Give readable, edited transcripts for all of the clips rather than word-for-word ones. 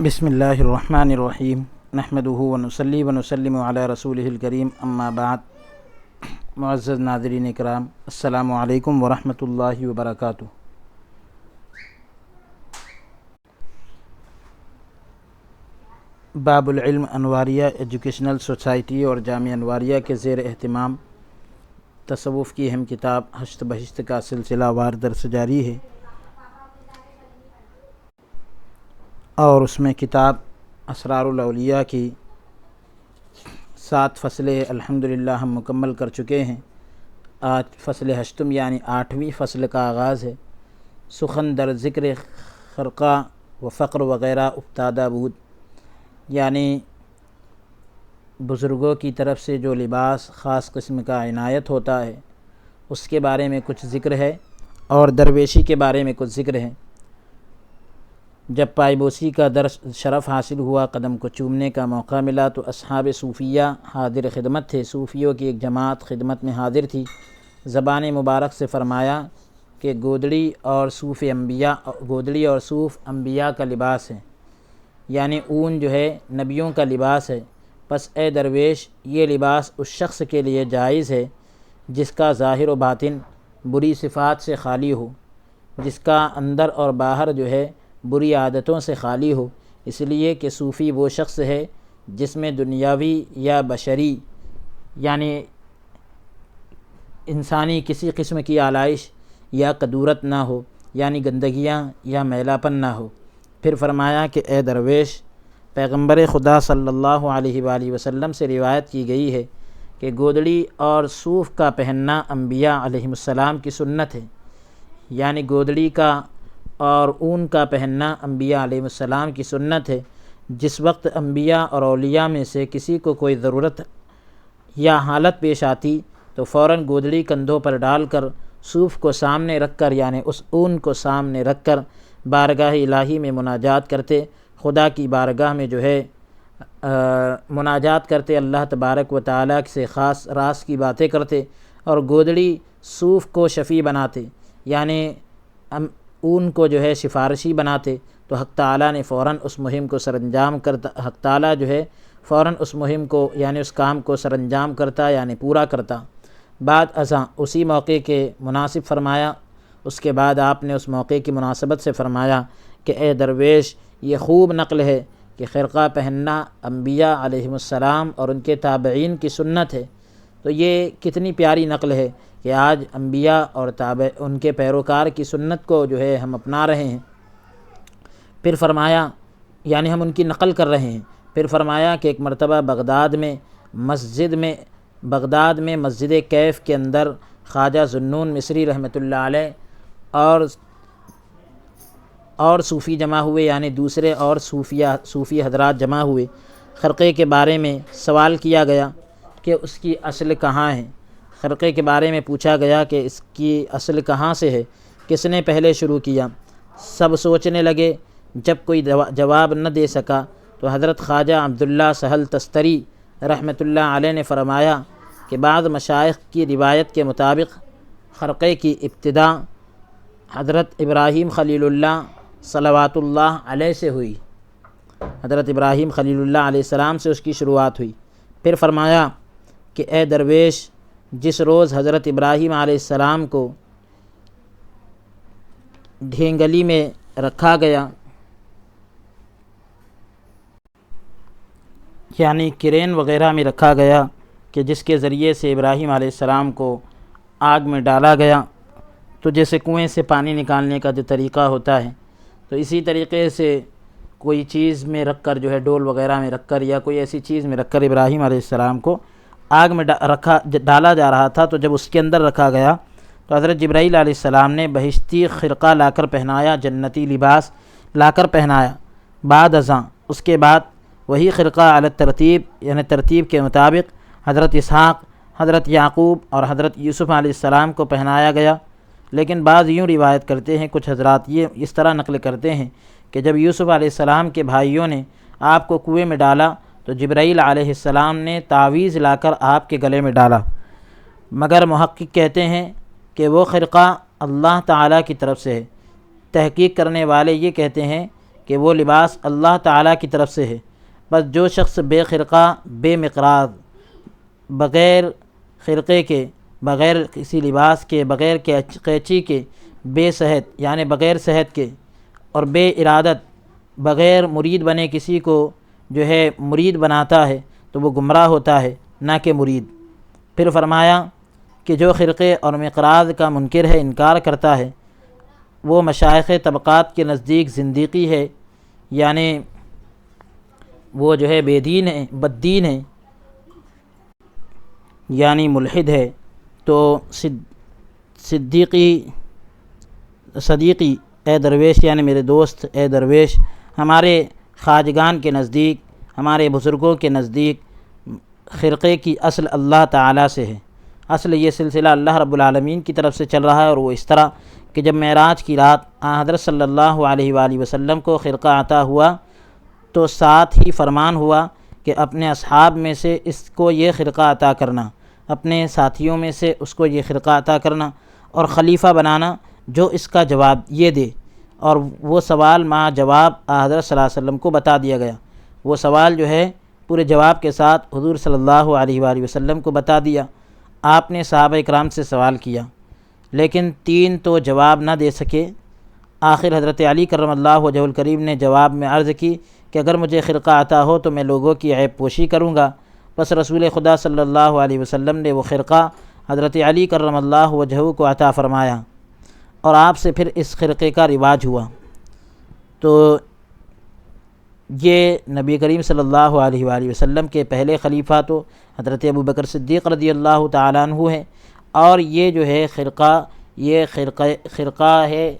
بسم اللہ الرحمن الرحیم نحمدہ ونصلی ونسلم علی رسولہ الکریم اما بعد۔ معزز ناظرین اکرام، السلام علیکم ورحمۃ اللہ وبرکاتہ۔ باب العلم انواریہ ایجوکیشنل سوسائٹی اور جامعہ انواریہ کے زیر اہتمام تصوف کی اہم کتاب ہشت بہشت کا سلسلہ وار درس جاری ہے، اور اس میں کتاب اسرار الاولیاء کی 7 فصلیں الحمدللہ ہم مکمل کر چکے ہیں۔ آج فصل ہشتم یعنی 8ویں فصل کا آغاز ہے۔ سخن در ذکر خرقہ و فقر وغیرہ افتادہ بود، یعنی بزرگوں کی طرف سے جو لباس خاص قسم کا عنایت ہوتا ہے اس کے بارے میں کچھ ذکر ہے، اور درویشی کے بارے میں کچھ ذکر ہے۔ جب پائیبوسی کا درس شرف حاصل ہوا، قدم کو چومنے کا موقع ملا، تو اصحاب صوفیہ حاضر خدمت تھے۔ صوفیوں کی ایک جماعت خدمت میں حاضر تھی۔ زبان مبارک سے فرمایا کہ گودڑی اور صوف انبیاء کا لباس ہے، یعنی اون جو ہے نبیوں کا لباس ہے۔ پس اے درویش، یہ لباس اس شخص کے لیے جائز ہے جس کا ظاہر و باطن بری صفات سے خالی ہو، جس کا اندر اور باہر جو ہے بری عادتوں سے خالی ہو، اس لیے کہ صوفی وہ شخص ہے جس میں دنیاوی یا بشری یعنی انسانی کسی قسم کی آلائش یا قدورت نہ ہو، یعنی گندگیاں یا میلاپن نہ ہو۔ پھر فرمایا کہ اے درویش، پیغمبر خدا صلی اللہ علیہ وآلہ وسلم سے روایت کی گئی ہے کہ گودڑی اور صوف کا پہننا انبیاء علیہ السلام کی سنت ہے، یعنی گودڑی کا اور اون کا پہننا انبیاء علیہ السلام کی سنت ہے۔ جس وقت انبیاء اور اولیاء میں سے کسی کو کوئی ضرورت یا حالت پیش آتی تو فوراً گودڑی کندھوں پر ڈال کر صوف کو سامنے رکھ کر، یعنی اس اون کو سامنے رکھ کر بارگاہ الہی میں مناجات کرتے، خدا کی بارگاہ میں جو ہے مناجات کرتے، اللہ تبارک و تعالیٰ سے خاص راز کی باتیں کرتے، اور گودڑی صوف کو شفیع بناتے، یعنی اون کو جو ہے سفارشی بناتے، تو حق تعالیٰ نے فوراً اس مہم کو سرانجام کرتا، حق تعالیٰ جو ہے فوراً اس مہم کو یعنی اس کام کو سرانجام کرتا، یعنی پورا کرتا۔ بعد ازاں اسی موقع کے مناسب فرمایا، اس کے بعد آپ نے اس موقع کی مناسبت سے فرمایا کہ اے درویش، یہ خوب نقل ہے کہ خرقہ پہننا انبیاء علیہ السلام اور ان کے تابعین کی سنت ہے۔ تو یہ کتنی پیاری نقل ہے کہ آج انبیاء اور ان کے پیروکار کی سنت کو جو ہے ہم اپنا رہے ہیں۔ پھر فرمایا یعنی ہم ان کی نقل کر رہے ہیں۔ پھر فرمایا کہ ایک مرتبہ بغداد میں مسجد کیف کے اندر خواجہ ذوالنون مصری رحمۃ اللہ علیہ اور صوفی جمع ہوئے، یعنی دوسرے اور صوفی حضرات جمع ہوئے۔ خرقے کے بارے میں سوال کیا گیا کہ اس کی اصل کہاں ہے۔ خرقے کے بارے میں پوچھا گیا کہ اس کی اصل کہاں سے ہے، کس نے پہلے شروع کیا۔ سب سوچنے لگے، جب کوئی جواب نہ دے سکا تو حضرت خواجہ عبداللہ سہل تستری رحمۃ اللہ علیہ نے فرمایا کہ بعض مشائخ کی روایت کے مطابق خرقے کی ابتدا حضرت ابراہیم خلیل اللہ صلوات اللہ علیہ سے ہوئی، حضرت ابراہیم خلیل اللہ علیہ السلام سے اس کی شروعات ہوئی۔ پھر فرمایا کہ اے درویش، جس روز حضرت ابراہیم علیہ السلام کو ڈھینگلی میں رکھا گیا، یعنی کرین وغیرہ میں رکھا گیا کہ جس کے ذریعے سے ابراہیم علیہ السلام کو آگ میں ڈالا گیا، تو جیسے کنویں سے پانی نکالنے کا جو طریقہ ہوتا ہے، تو اسی طریقے سے کوئی چیز میں رکھ کر جو ہے ڈول وغیرہ میں رکھ کر یا کوئی ایسی چیز میں رکھ کر ابراہیم علیہ السلام کو آگ میں ڈالا جا رہا تھا۔ تو جب اس کے اندر رکھا گیا تو حضرت جبرائیل علیہ السلام نے بہشتی خرقہ لا کر پہنایا، جنتی لباس لا کر پہنایا۔ بعد ازاں اس کے بعد وہی خرقہ علی ترتیب یعنی ترتیب کے مطابق حضرت اسحاق، حضرت یعقوب اور حضرت یوسف علیہ السلام کو پہنایا گیا۔ لیکن بعض یوں روایت کرتے ہیں، کچھ حضرات یہ اس طرح نقل کرتے ہیں کہ جب یوسف علیہ السلام کے بھائیوں نے آپ کو کنویں میں ڈالا تو جبرائیل علیہ السلام نے تعویذ لا کر آپ کے گلے میں ڈالا، مگر محقق کہتے ہیں کہ وہ خرقہ اللہ تعالیٰ کی طرف سے ہے۔ تحقیق کرنے والے یہ کہتے ہیں کہ کہ وہ لباس اللہ تعالیٰ کی طرف سے ہے۔ بس جو شخص بے خرقہ، بے مقراض، بغیر خرقے کے، بغیر کسی لباس کے، بغیر قینچی کے، بے صحت یعنی بغیر صحت کے، اور بے ارادت، بغیر مرید بنے کسی کو جو ہے مرید بناتا ہے تو وہ گمراہ ہوتا ہے، نہ کہ مرید۔ پھر فرمایا کہ جو خرقے اور مقراض کا منکر ہے، انکار کرتا ہے، وہ مشائخ طبقات کے نزدیک زندیقی ہے، یعنی وہ جو ہے بے دین ہے، بد دین ہے، یعنی ملحد ہے۔ تو صدیقی اے درویش یعنی میرے دوست اے درویش، ہمارے خواجگان کے نزدیک، ہمارے بزرگوں کے نزدیک خرقے کی اصل اللہ تعالیٰ سے ہے۔ اصل یہ سلسلہ اللہ رب العالمین کی طرف سے چل رہا ہے، اور وہ اس طرح کہ جب معراج کی رات حضرت صلی اللہ علیہ وآلہ وسلم کو خرقہ عطا ہوا تو ساتھ ہی فرمان ہوا کہ اپنے اصحاب میں سے اس کو یہ خرقہ عطا کرنا، اپنے ساتھیوں میں سے اس کو یہ خرقہ عطا کرنا، اور خلیفہ بنانا جو اس کا جواب یہ دے۔ اور وہ سوال مع جواب حضرت صلی اللہ علیہ وسلم کو بتا دیا گیا۔ وہ سوال جو ہے پورے جواب کے ساتھ حضور صلی اللہ علیہ وآلہ وسلم کو بتا دیا۔ آپ نے صحابہ اکرام سے سوال کیا، لیکن 3 تو جواب نہ دے سکے۔ آخر حضرت علی کرم اللہ وجہہ الکریم نے جواب میں عرض کی کہ اگر مجھے خرقہ عطا ہو تو میں لوگوں کی عیب پوشی کروں گا۔ بس رسول خدا صلی اللہ علیہ وسلم نے وہ خرقہ حضرت علی کرم اللہ وجہہ کو عطا فرمایا، اور آپ سے پھر اس خرقے کا رواج ہوا۔ تو یہ نبی کریم صلی اللہ علیہ وآلہ وسلم کے پہلے خلیفہ تو حضرت ابوبکر صدیق رضی اللہ تعالیٰ عنہ ہیں، اور یہ جو ہے خرقہ ہے،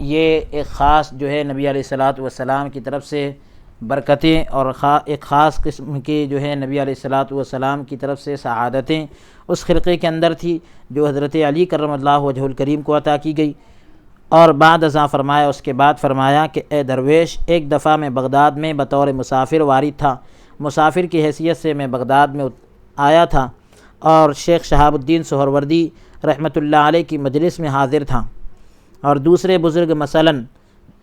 یہ ایک خاص جو ہے نبی علیہ الصلوۃ والسلام کی طرف سے برکتیں، اور ایک خاص قسم کی جو ہے نبی علیہ الصلوۃ والسلام کی طرف سے سعادتیں اس خرقے کے اندر تھی جو حضرت علی کرم اللہ وجہہ الکریم کو عطا کی گئی۔ اور بعد ازاں فرمایا، اس کے بعد فرمایا کہ اے درویش، ایک دفعہ میں بغداد میں بطور مسافر وارد تھا، مسافر کی حیثیت سے میں بغداد میں آیا تھا، اور شیخ شہاب الدین سہروردی رحمۃ اللہ علیہ کی مجلس میں حاضر تھا، اور دوسرے بزرگ مثلاً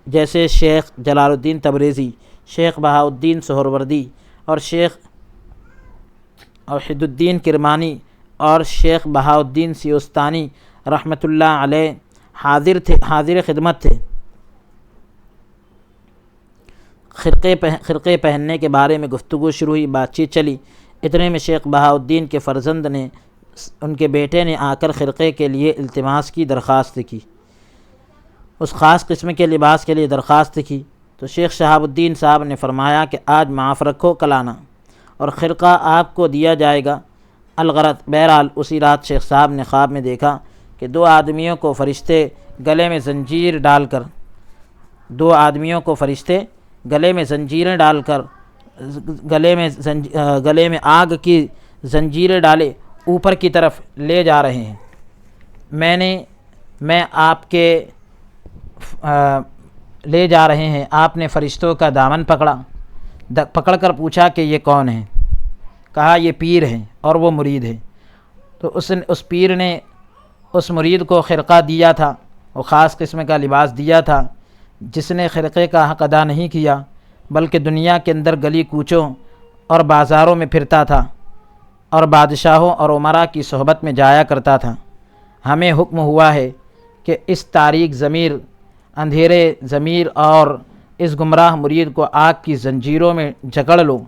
جیسے شیخ جلال الدین تبریزی، شیخ بہاء الدین سہروردی، اور شیخ وحید الدین کرمانی، اور شیخ بہاء الدین سیستانی رحمۃ اللہ علیہ حاضر خدمت تھے۔ خرقے پہننے کے بارے میں گفتگو شروع ہوئی، بات چیت چلی۔ اتنے میں شیخ بہاء الدین کے فرزند نے، ان کے بیٹے نے آ کر خرقے کے لیے التماس کی، درخواست کی، اس خاص قسم کے لباس کے لیے درخواست کی۔ تو شیخ شہاب الدین صاحب نے فرمایا کہ آج معاف رکھو، کل آنا، اور خرقہ آپ کو دیا جائے گا۔ الغرض بہرحال اسی رات شیخ صاحب نے خواب میں دیکھا کہ 2 آدمیوں کو فرشتے گلے میں زنجیر ڈال کر، 2 آدمیوں کو فرشتے گلے میں زنجیریں ڈال کر، گلے میں آگ کی زنجیریں ڈالے اوپر کی طرف لے جا رہے ہیں۔ میں آپ کے لے جا رہے ہیں۔ آپ نے فرشتوں کا دامن پکڑ کر پوچھا کہ یہ کون ہیں؟ کہا یہ پیر ہیں اور وہ مرید ہیں۔ تو اس پیر نے اس مرید کو خرقہ دیا تھا، وہ خاص قسم کا لباس دیا تھا، جس نے خرقے کا حق ادا نہیں کیا، بلکہ دنیا کے اندر گلی کوچوں اور بازاروں میں پھرتا تھا، اور بادشاہوں اور امراء کی صحبت میں جایا کرتا تھا۔ ہمیں حکم ہوا ہے کہ اس تاریک ضمیر، اندھیرے ضمیر اور اس گمراہ مرید کو آگ کی زنجیروں میں جکڑ لو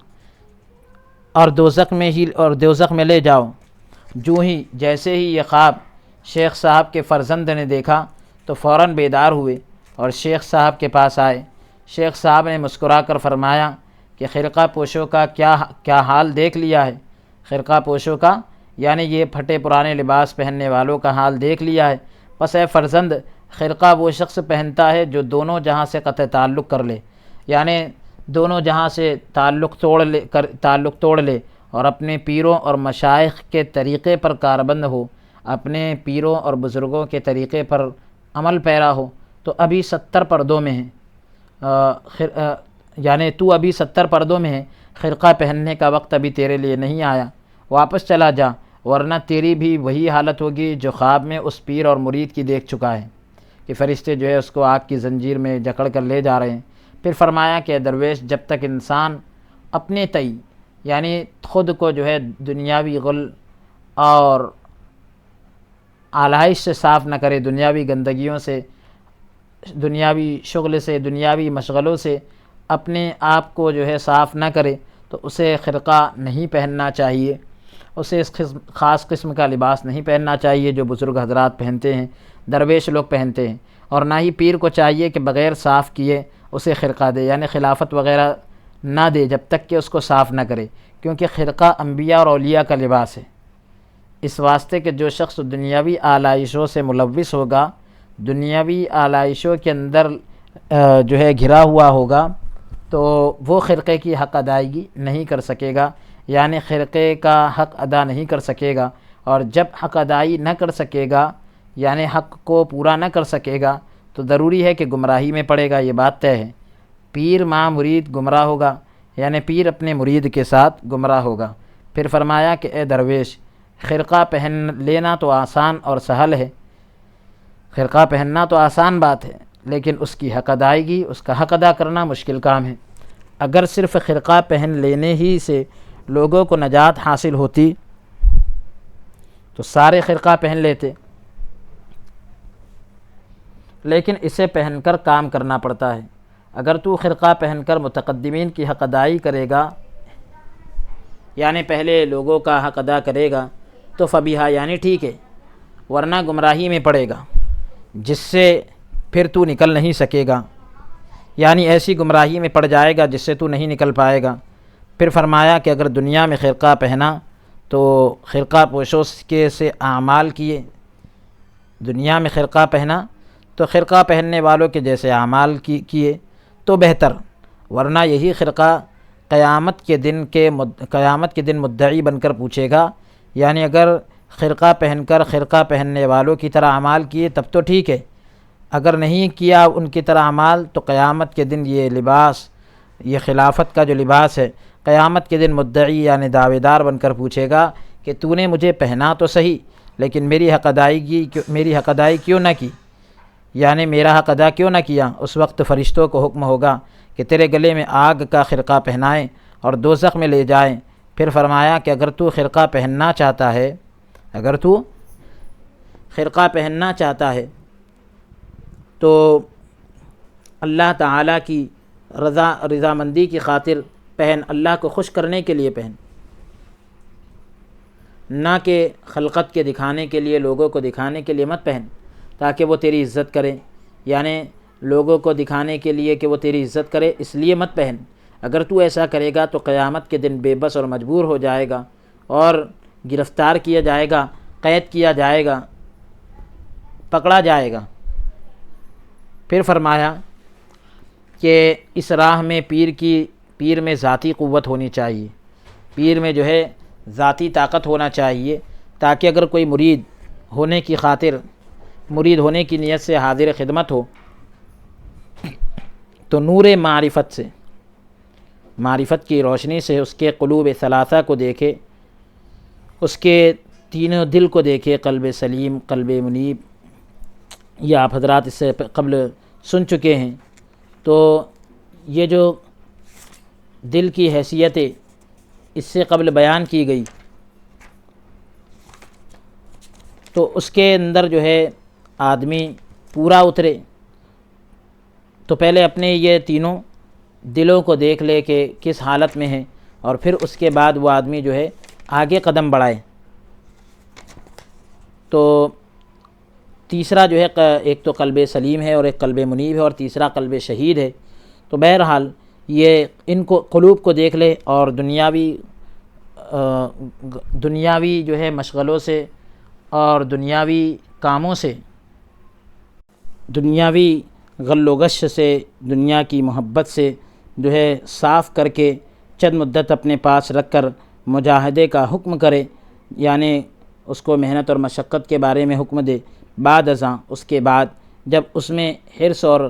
اور دوزخ میں لے جاؤ۔ جیسے ہی یہ خواب شیخ صاحب کے فرزند نے دیکھا تو فوراً بیدار ہوئے اور شیخ صاحب کے پاس آئے۔ شیخ صاحب نے مسکرا کر فرمایا کہ خرقہ پوشوں کا کیا حال دیکھ لیا ہے؟ خرقہ پوشوں کا یعنی یہ پھٹے پرانے لباس پہننے والوں کا حال دیکھ لیا ہے۔ پس اے فرزند، خرقہ وہ شخص پہنتا ہے جو دونوں جہاں سے قطع تعلق کر لے، یعنی دونوں جہاں سے تعلق توڑ لے اور اپنے پیروں اور مشائخ کے طریقے پر کاربند ہو، اپنے پیروں اور بزرگوں کے طریقے پر عمل پیرا ہو۔ تو ابھی 70 پردوں میں ہے، یعنی تو ابھی 70 پردوں میں ہے، خرقہ پہننے کا وقت ابھی تیرے لیے نہیں آیا، واپس چلا جا، ورنہ تیری بھی وہی حالت ہوگی جو خواب میں اس پیر اور مرید کی دیکھ چکا ہے کہ فرشتے جو ہے اس کو آگ کی زنجیر میں جکڑ کر لے جا رہے ہیں۔ پھر فرمایا کہ درویش جب تک انسان اپنے تئی یعنی خود کو جو ہے دنیاوی غل اور آلائش سے صاف نہ کرے، دنیاوی گندگیوں سے، دنیاوی شغل سے، دنیاوی مشغلوں سے اپنے آپ کو جو ہے صاف نہ کرے، تو اسے خرقہ نہیں پہننا چاہیے، اسے اس خاص قسم کا لباس نہیں پہننا چاہیے جو بزرگ حضرات پہنتے ہیں، درویش لوگ پہنتے ہیں، اور نہ ہی پیر کو چاہیے کہ بغیر صاف کیے اسے خرقہ دے، یعنی خلافت وغیرہ نہ دے جب تک کہ اس کو صاف نہ کرے، کیونکہ خرقہ انبیاء اور اولیاء کا لباس ہے۔ اس واسطے کہ جو شخص دنیاوی آلائشوں سے ملوث ہوگا، دنیاوی آلائشوں کے اندر جو ہے گھرا ہوا ہوگا، تو وہ خرقے کی حق ادائیگی نہیں کر سکے گا، یعنی خرقے کا حق ادا نہیں کر سکے گا، اور جب حق ادائی نہ کر سکے گا یعنی حق کو پورا نہ کر سکے گا تو ضروری ہے کہ گمراہی میں پڑے گا، یہ بات طے ہے۔ پیر ماں مرید گمراہ ہوگا، یعنی پیر اپنے مرید کے ساتھ گمراہ ہوگا۔ پھر فرمایا کہ اے درویش، خرقہ پہن لینا تو آسان اور سہل ہے، خرقہ پہننا تو آسان بات ہے، لیکن اس کی حق ادائیگی، اس کا حق ادا کرنا مشکل کام ہے۔ اگر صرف خرقہ پہن لینے ہی سے لوگوں کو نجات حاصل ہوتی تو سارے خرقہ پہن لیتے، لیکن اسے پہن کر کام کرنا پڑتا ہے۔ اگر تو خرقہ پہن کر متقدمین کی حق ادائی کرے گا، یعنی پہلے لوگوں کا حق ادا کرے گا، تو فبیہا یعنی ٹھیک ہے، ورنہ گمراہی میں پڑے گا جس سے پھر تو نکل نہیں سکے گا، یعنی ایسی گمراہی میں پڑ جائے گا جس سے تو نہیں نکل پائے گا۔ پھر فرمایا کہ اگر دنیا میں خرقہ پہنا تو خرقہ پوشوں کے سے اعمال کیے، دنیا میں خرقہ پہنا تو خرقہ پہننے والوں کے جیسے اعمال کیے تو بہتر، ورنہ یہی خرقہ قیامت کے دن مدعی بن کر پوچھے گا، یعنی اگر خرقہ پہن کر خرقہ پہننے والوں کی طرح اعمال کیے تب تو ٹھیک ہے، اگر نہیں کیا ان کی طرح اعمال تو قیامت کے دن یہ لباس، یہ خلافت کا جو لباس ہے، قیامت کے دن مدعی یعنی دعوے دار بن کر پوچھے گا کہ تو نے مجھے پہنا تو صحیح، لیکن میری حق ادائی کیوں نہ کی، یعنی میرا حق ادا کیوں نہ کیا۔ اس وقت فرشتوں کو حکم ہوگا کہ تیرے گلے میں آگ کا خرقہ پہنائیں اور دوزخ میں لے جائیں۔ پھر فرمایا کہ اگر تو خرقہ پہننا چاہتا ہے تو اللہ تعالیٰ کی رضامندی کی خاطر پہن، اللہ کو خوش کرنے کے لیے پہن، نہ کہ خلقت کے دکھانے کے لیے، لوگوں کو دکھانے کے لیے مت پہن تاکہ وہ تیری عزت کریں، یعنی لوگوں کو دکھانے کے لیے کہ وہ تیری عزت کرے اس لیے مت پہن۔ اگر تو ایسا کرے گا تو قیامت کے دن بے بس اور مجبور ہو جائے گا اور گرفتار کیا جائے گا، قید کیا جائے گا، پکڑا جائے گا۔ پھر فرمایا کہ اس راہ میں پیر میں ذاتی قوت ہونی چاہیے، پیر میں جو ہے ذاتی طاقت ہونا چاہیے، تاکہ اگر کوئی مرید ہونے کی نیت سے حاضر خدمت ہو تو نور معرفت کی روشنی سے اس کے قلوب ثلاثہ کو دیکھے، اس کے تینوں دل کو دیکھے، قلب سلیم، قلب منیب، یہ آپ حضرات اس سے قبل سن چکے ہیں۔ تو یہ جو دل کی حیثیت اس سے قبل بیان کی گئی، تو اس کے اندر جو ہے آدمی پورا اترے تو پہلے اپنے یہ تینوں دلوں کو دیکھ لے کہ کس حالت میں ہے، اور پھر اس کے بعد وہ آدمی جو ہے آگے قدم بڑھائے۔ تو تیسرا جو ہے ایک تو قلب سلیم ہے اور ایک قلب منیب ہے اور تیسرا قلب شہید ہے۔ تو بہرحال یہ ان کو قلوب کو دیکھ لے اور دنیاوی جو ہے مشغلوں سے اور دنیاوی کاموں سے، دنیاوی غل و غش سے، دنیا کی محبت سے جو ہے صاف کر کے چند مدت اپنے پاس رکھ کر مجاہدے کا حکم کرے، یعنی اس کو محنت اور مشقت کے بارے میں حکم دے۔ بعد ازاں اس کے بعد جب اس میں حرص اور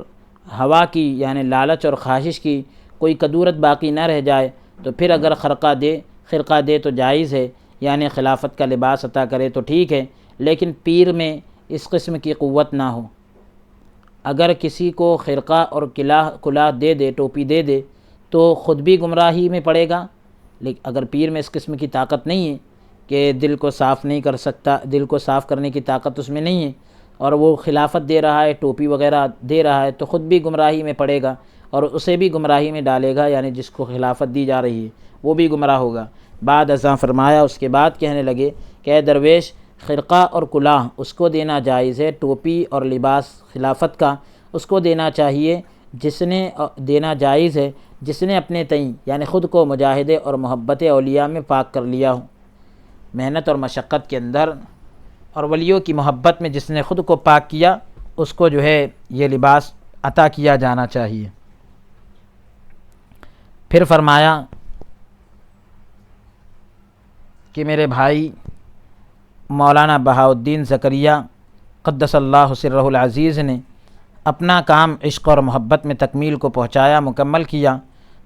ہوا کی یعنی لالچ اور خواہش کی کوئی کدورت باقی نہ رہ جائے تو پھر اگر خرقہ دے تو جائز ہے، یعنی خلافت کا لباس عطا کرے تو ٹھیک ہے، لیکن پیر میں اس قسم کی قوت نہ ہو، اگر کسی کو خرقہ اور کلاه دے دے، ٹوپی دے دے، تو خود بھی گمراہی میں پڑے گا، لیکن اگر پیر میں اس قسم کی طاقت نہیں ہے کہ دل کو صاف نہیں کر سکتا، دل کو صاف کرنے کی طاقت اس میں نہیں ہے، اور وہ خلافت دے رہا ہے، ٹوپی وغیرہ دے رہا ہے، تو خود بھی گمراہی میں پڑے گا اور اسے بھی گمراہی میں ڈالے گا، یعنی جس کو خلافت دی جا رہی ہے وہ بھی گمراہ ہوگا۔ بعد ازاں فرمایا، اس کے بعد کہنے لگے کہ اے درویش، خرقہ اور کلاه اس کو دینا جائز ہے، ٹوپی اور لباس خلافت کا اس کو دینا چاہیے، جس نے دینا جائز ہے جس نے اپنے تئیں یعنی خود کو مجاہدے اور محبت اولیاء میں پاک کر لیا ہو، محنت اور مشقت کے اندر اور ولیوں کی محبت میں جس نے خود کو پاک کیا، اس کو جو ہے یہ لباس عطا کیا جانا چاہیے۔ پھر فرمایا کہ میرے بھائی مولانا بہاؤالدین زکریہ قدس اللہ سرہ العزیز نے اپنا کام عشق اور محبت میں تکمیل کو پہنچایا، مکمل کیا،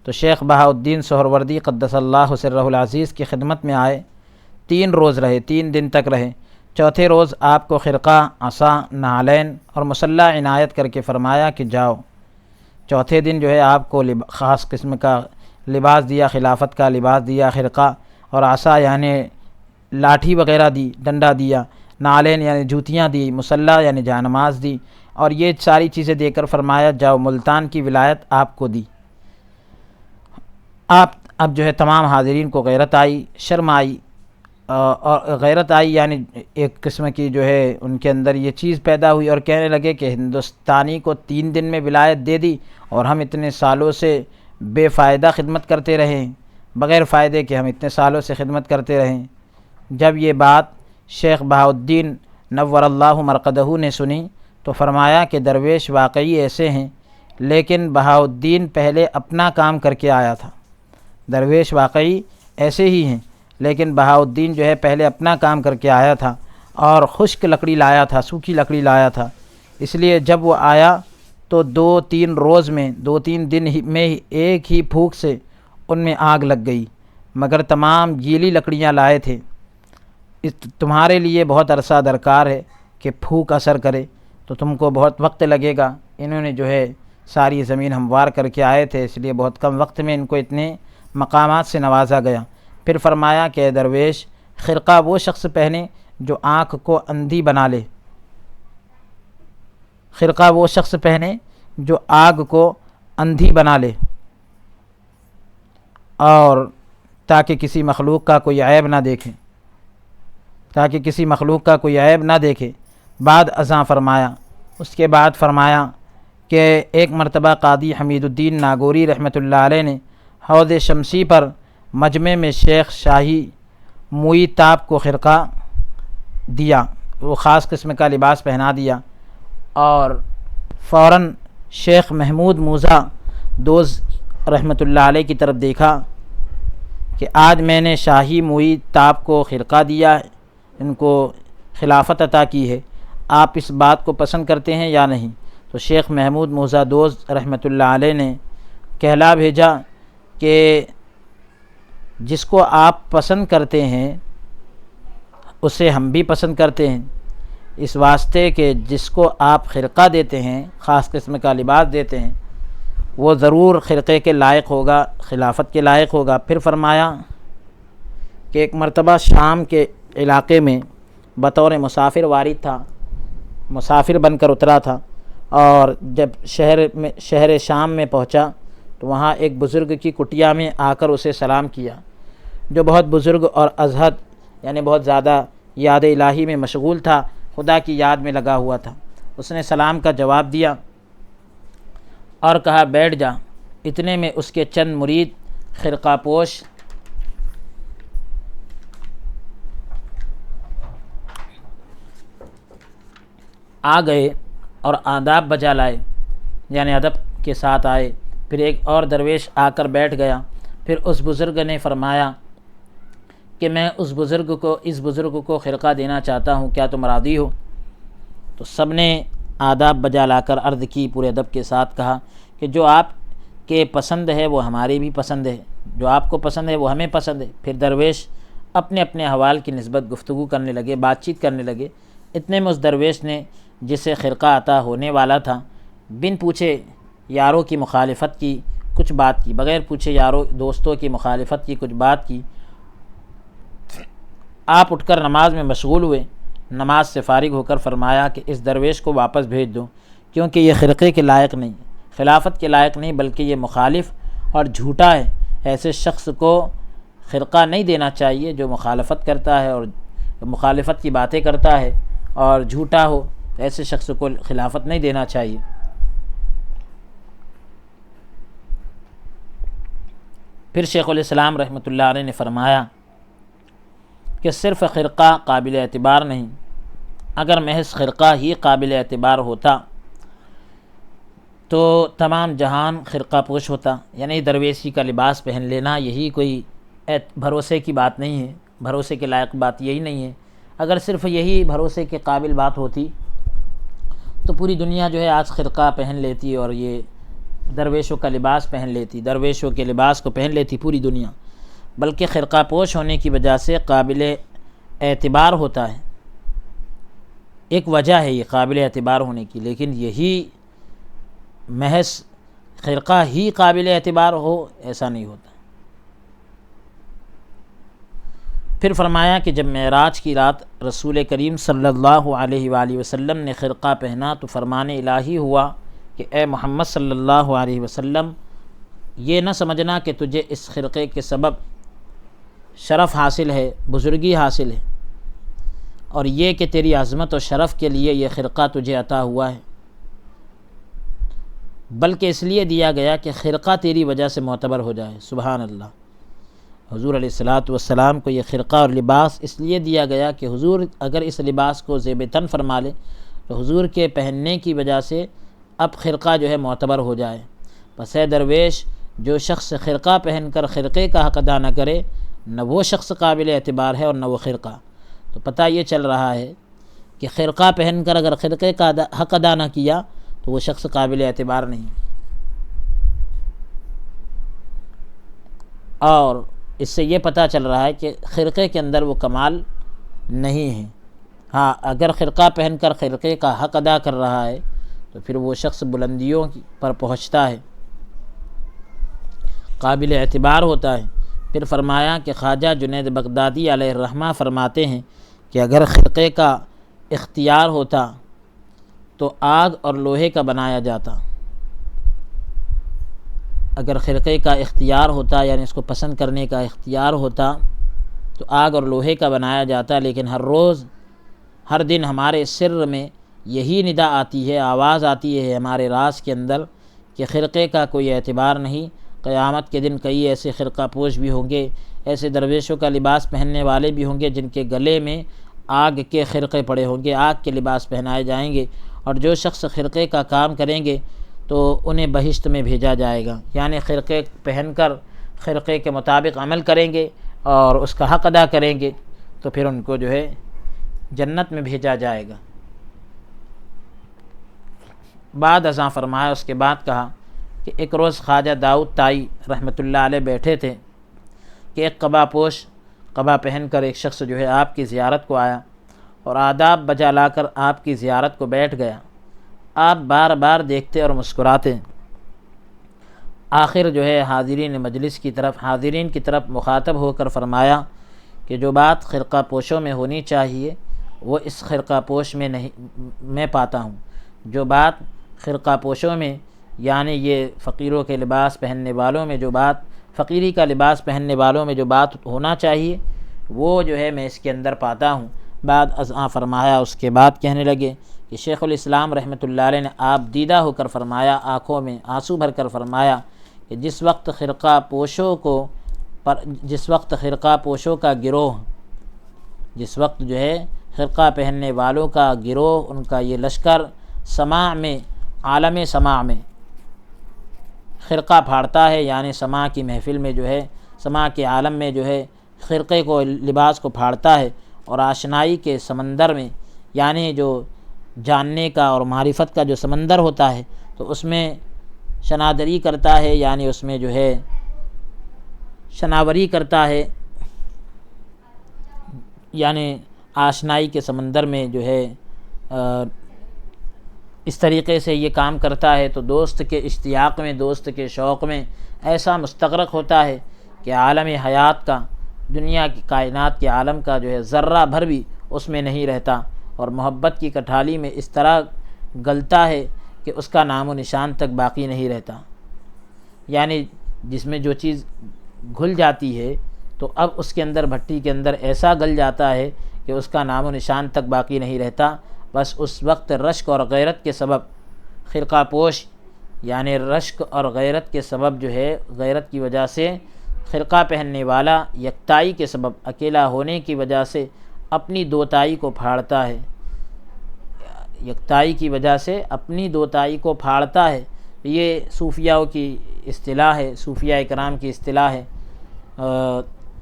تو شیخ بہاؤالدین سہروردی قدس اللہ سرہ العزیز کی خدمت میں آئے، 3 روز رہے، 3 دن تک رہے۔ چوتھے روز آپ کو خرقہ، عصا، نعلین اور مصلی عنایت کر کے فرمایا کہ جاؤ۔ چوتھے دن جو ہے آپ کو خاص قسم کا لباس دیا، خلافت کا لباس دیا، خرقہ اور عصا یعنی لاٹھی وغیرہ دی، ڈنڈا دیا، نعلین یعنی جوتیاں دی، مصلی یعنی جانماز دی، اور یہ ساری چیزیں دے کر فرمایا جاؤ ملتان کی ولایت آپ کو دی۔ آپ اب جو ہے تمام حاضرین کو غیرت آئی، شرم آئی، اور غیرت آئی یعنی ایک قسم کی جو ہے ان کے اندر یہ چیز پیدا ہوئی، اور کہنے لگے کہ ہندوستانی کو 3 دن میں ولایت دے دی اور ہم اتنے سالوں سے بے فائدہ خدمت کرتے رہے، بغیر فائدے کے ہم اتنے سالوں سے خدمت کرتے رہے۔ جب یہ بات شیخ بہاؤالدین نور اللہ مرقدہ نے سنی تو فرمایا کہ درویش واقعی ایسے ہیں، لیکن بہاؤالدین پہلے اپنا کام کر کے آیا تھا۔ درویش واقعی ایسے ہی ہیں، لیکن بہاؤالدین جو ہے پہلے اپنا کام کر کے آیا تھا اور خشک لکڑی لایا تھا، سوکھی لکڑی لایا تھا، اس لیے جب وہ آیا تو 2-3 روز میں 2-3 دن میں ایک ہی پھونک سے ان میں آگ لگ گئی، مگر تمام گیلی لکڑیاں لائے تھے۔ تمہارے لیے بہت عرصہ درکار ہے کہ پھونک اثر کرے، تو تم کو بہت وقت لگے گا۔ انہوں نے جو ہے ساری زمین ہموار کر کے آئے تھے، اس لیے بہت کم وقت میں ان کو اتنے مقامات سے نوازا گیا۔ پھر فرمایا کہ اے درویش، خرقہ وہ شخص پہنے جو آنکھ کو اندھی بنا لے، خرقہ وہ شخص پہنے جو آگ کو اندھی بنا لے، اور تاکہ کسی مخلوق کا کوئی عیب نہ دیکھے، تاکہ کسی مخلوق کا کوئی عیب نہ دیکھے۔ بعد ازاں فرمایا، اس کے بعد فرمایا کہ ایک مرتبہ قاضی حمید الدین ناگوری رحمۃ اللہ علیہ نے حوض شمسی پر مجمع میں شیخ شاہی موئی تاب کو خرقہ دیا، وہ خاص قسم کا لباس پہنا دیا، اور فوراً شیخ محمود موزہ دوز رحمۃ اللہ علیہ کی طرف دیکھا کہ آج میں نے شاہی موئی تاب کو خرقہ دیا ہے، ان کو خلافت عطا کی ہے، آپ اس بات کو پسند کرتے ہیں یا نہیں؟ تو شیخ محمود موزہ دوز رحمۃ اللہ علیہ نے کہلا بھیجا کہ جس کو آپ پسند کرتے ہیں اسے ہم بھی پسند کرتے ہیں، اس واسطے کہ جس کو آپ خرقہ دیتے ہیں، خاص قسم کا لباس دیتے ہیں، وہ ضرور خرقے کے لائق ہوگا، خلافت کے لائق ہوگا۔ پھر فرمایا کہ ایک مرتبہ شام کے علاقے میں بطور مسافر وارد تھا، مسافر بن کر اترا تھا، اور جب شہر شام میں پہنچا تو وہاں ایک بزرگ کی کٹیا میں آ کر اسے سلام کیا، جو بہت بزرگ اور ازہد یعنی بہت زیادہ یاد الہی میں مشغول تھا، خدا کی یاد میں لگا ہوا تھا۔ اس نے سلام کا جواب دیا اور کہا بیٹھ جا۔ اتنے میں اس کے چند مرید خرقہ پوش آ گئے اور آداب بجا لائے، یعنی ادب کے ساتھ آئے۔ پھر ایک اور درویش آ کر بیٹھ گیا۔ پھر اس بزرگ نے فرمایا کہ میں اس بزرگ کو خرقہ دینا چاہتا ہوں، کیا تم راضی ہو؟ تو سب نے آداب بجا لا کر عرض کی، پورے ادب کے ساتھ کہا کہ جو آپ کے پسند ہے وہ ہماری بھی پسند ہے، جو آپ کو پسند ہے وہ ہمیں پسند ہے۔ پھر درویش اپنے اپنے حوال کی نسبت گفتگو کرنے لگے، بات چیت کرنے لگے۔ اتنے میں اس درویش نے جسے خرقہ عطا ہونے والا تھا بن پوچھے یاروں کی مخالفت کی کچھ بات کی، بغیر پوچھے یاروں دوستوں کی مخالفت کی کچھ بات کی۔ آپ اٹھ کر نماز میں مشغول ہوئے، نماز سے فارغ ہو کر فرمایا کہ اس درویش کو واپس بھیج دو، کیونکہ یہ خرقے کے لائق نہیں، خلافت کے لائق نہیں، بلکہ یہ مخالف اور جھوٹا ہے۔ ایسے شخص کو خرقہ نہیں دینا چاہیے جو مخالفت کرتا ہے اور مخالفت کی باتیں کرتا ہے اور جھوٹا ہو، ایسے شخص کو خلافت نہیں دینا چاہیے۔ پھر شیخ الاسلام رحمۃ اللہ علیہ نے فرمایا کہ صرف خرقہ قابل اعتبار نہیں، اگر محض خرقہ ہی قابل اعتبار ہوتا تو تمام جہان خرقہ پوش ہوتا، یعنی درویشی کا لباس پہن لینا یہی کوئی بھروسے کی بات نہیں ہے، بھروسے کے لائق بات یہی نہیں ہے۔ اگر صرف یہی بھروسے کے قابل بات ہوتی تو پوری دنیا جو ہے آج خرقہ پہن لیتی اور یہ درویشوں کا لباس پہن لیتی، درویشوں کے لباس کو پہن لیتی پوری دنیا، بلکہ خرقہ پوش ہونے کی وجہ سے قابل اعتبار ہوتا ہے، ایک وجہ ہے یہ قابل اعتبار ہونے کی، لیکن یہی محض خرقہ ہی قابل اعتبار ہو ایسا نہیں ہوتا۔ پھر فرمایا کہ جب معراج کی رات رسول کریم صلی اللہ علیہ وآلہ وسلم نے خرقہ پہنا تو فرمان الہی ہوا کہ اے محمد صلی اللہ علیہ وسلم، یہ نہ سمجھنا کہ تجھے اس خرقے کے سبب شرف حاصل ہے، بزرگی حاصل ہے، اور یہ کہ تیری عظمت و شرف کے لیے یہ خرقہ تجھے عطا ہوا ہے، بلکہ اس لیے دیا گیا کہ خرقہ تیری وجہ سے معتبر ہو جائے۔ سبحان اللہ۔ حضور علیہ الصلاۃ والسلام کو یہ خرقہ اور لباس اس لیے دیا گیا کہ حضور اگر اس لباس کو زیب تن فرما لے تو حضور کے پہننے کی وجہ سے اب خرقہ جو ہے معتبر ہو جائے۔ پس اے درویش، جو شخص خرقہ پہن کر خرقے کا حق ادا نہ کرے، نہ وہ شخص قابل اعتبار ہے اور نہ وہ خرقہ۔ تو پتہ یہ چل رہا ہے کہ خرقہ پہن کر اگر خرقے کا حق ادا نہ کیا تو وہ شخص قابل اعتبار نہیں، اور اس سے یہ پتہ چل رہا ہے کہ خرقے کے اندر وہ کمال نہیں ہے۔ ہاں، اگر خرقہ پہن کر خرقے کا حق ادا کر رہا ہے تو پھر وہ شخص بلندیوں پر پہنچتا ہے، قابل اعتبار ہوتا ہے۔ پھر فرمایا کہ خواجہ جنید بغدادی علیہ الرحمہ فرماتے ہیں کہ اگر خرقے کا اختیار ہوتا تو آگ اور لوہے کا بنایا جاتا، اگر خرقے کا اختیار ہوتا یعنی اس کو پسند کرنے کا اختیار ہوتا تو آگ اور لوہے کا بنایا جاتا، لیکن ہر روز ہر دن ہمارے سر میں یہی ندا آتی ہے، آواز آتی ہے ہمارے راز کے اندر کہ خرقے کا کوئی اعتبار نہیں۔ قیامت کے دن کئی ایسے خرقہ پوش بھی ہوں گے، ایسے درویشوں کا لباس پہننے والے بھی ہوں گے جن کے گلے میں آگ کے خرقے پڑے ہوں گے، آگ کے لباس پہنائے جائیں گے، اور جو شخص خرقے کا کام کریں گے تو انہیں بہشت میں بھیجا جائے گا، یعنی خرقے پہن کر خرقے کے مطابق عمل کریں گے اور اس کا حق ادا کریں گے تو پھر ان کو جو ہے جنت میں بھیجا جائے گا۔ بعد ازاں فرمایا، اس کے بعد کہا کہ ایک روز خواجہ داؤد طائی رحمۃ اللہ علیہ بیٹھے تھے کہ ایک قبا پوش قبا پہن کر ایک شخص جو ہے آپ کی زیارت کو آیا اور آداب بجا لا کر آپ کی زیارت کو بیٹھ گیا۔ آپ بار بار دیکھتے اور مسکراتے، آخر جو ہے حاضرین مجلس کی طرف مخاطب ہو کر فرمایا کہ جو بات خرقہ پوشوں میں ہونی چاہیے وہ اس خرقہ پوش میں نہیں میں پاتا ہوں، جو بات خرقہ پوشوں میں یعنی یہ فقیروں کے لباس پہننے والوں میں جو بات، فقیری کا لباس پہننے والوں میں جو بات ہونا چاہیے وہ جو ہے میں اس کے اندر پاتا ہوں۔ بعد ازاں فرمایا، اس کے بعد کہنے لگے کہ شیخ الاسلام رحمۃ اللہ علیہ نے آپ دیدہ ہو کر فرمایا، آنکھوں میں آنسو بھر کر فرمایا کہ جس وقت خرقہ پوشوں کا گروہ، جس وقت جو ہے خرقہ پہننے والوں کا گروہ، ان کا یہ لشکر سماع میں، عالم سماع میں خرقہ پھاڑتا ہے، یعنی سماع کی محفل میں جو ہے، سماع کے عالم میں جو ہے خرقے کو، لباس کو پھاڑتا ہے، اور آشنائی کے سمندر میں یعنی جو جاننے کا اور معرفت کا جو سمندر ہوتا ہے تو اس میں شنادری کرتا ہے، یعنی اس میں جو ہے شناوری کرتا ہے، یعنی آشنائی کے سمندر میں جو ہے اس طریقے سے یہ کام کرتا ہے تو دوست کے اشتیاق میں، دوست کے شوق میں ایسا مستغرق ہوتا ہے کہ عالم حیات کا، دنیا کی کائنات کے عالم کا جو ہے ذرہ بھر بھی اس میں نہیں رہتا، اور محبت کی کٹھالی میں اس طرح گلتا ہے کہ اس کا نام و نشان تک باقی نہیں رہتا۔ یعنی جس میں جو چیز گھل جاتی ہے تو اب اس کے اندر، بھٹی کے اندر ایسا گل جاتا ہے کہ اس کا نام و نشان تک باقی نہیں رہتا۔ بس اس وقت رشک اور غیرت کے سبب، خرقہ پوش یعنی رشک اور غیرت کے سبب جو ہے، غیرت کی وجہ سے خرقہ پہننے والا یکتائی کے سبب، اکیلا ہونے کی وجہ سے اپنی دوتائی کو پھاڑتا ہے، یکتائی کی وجہ سے اپنی دوتائی کو پھاڑتا ہے۔ یہ صوفیاؤں کی اصطلاح ہے، صوفیاء کرام کی اصطلاح ہے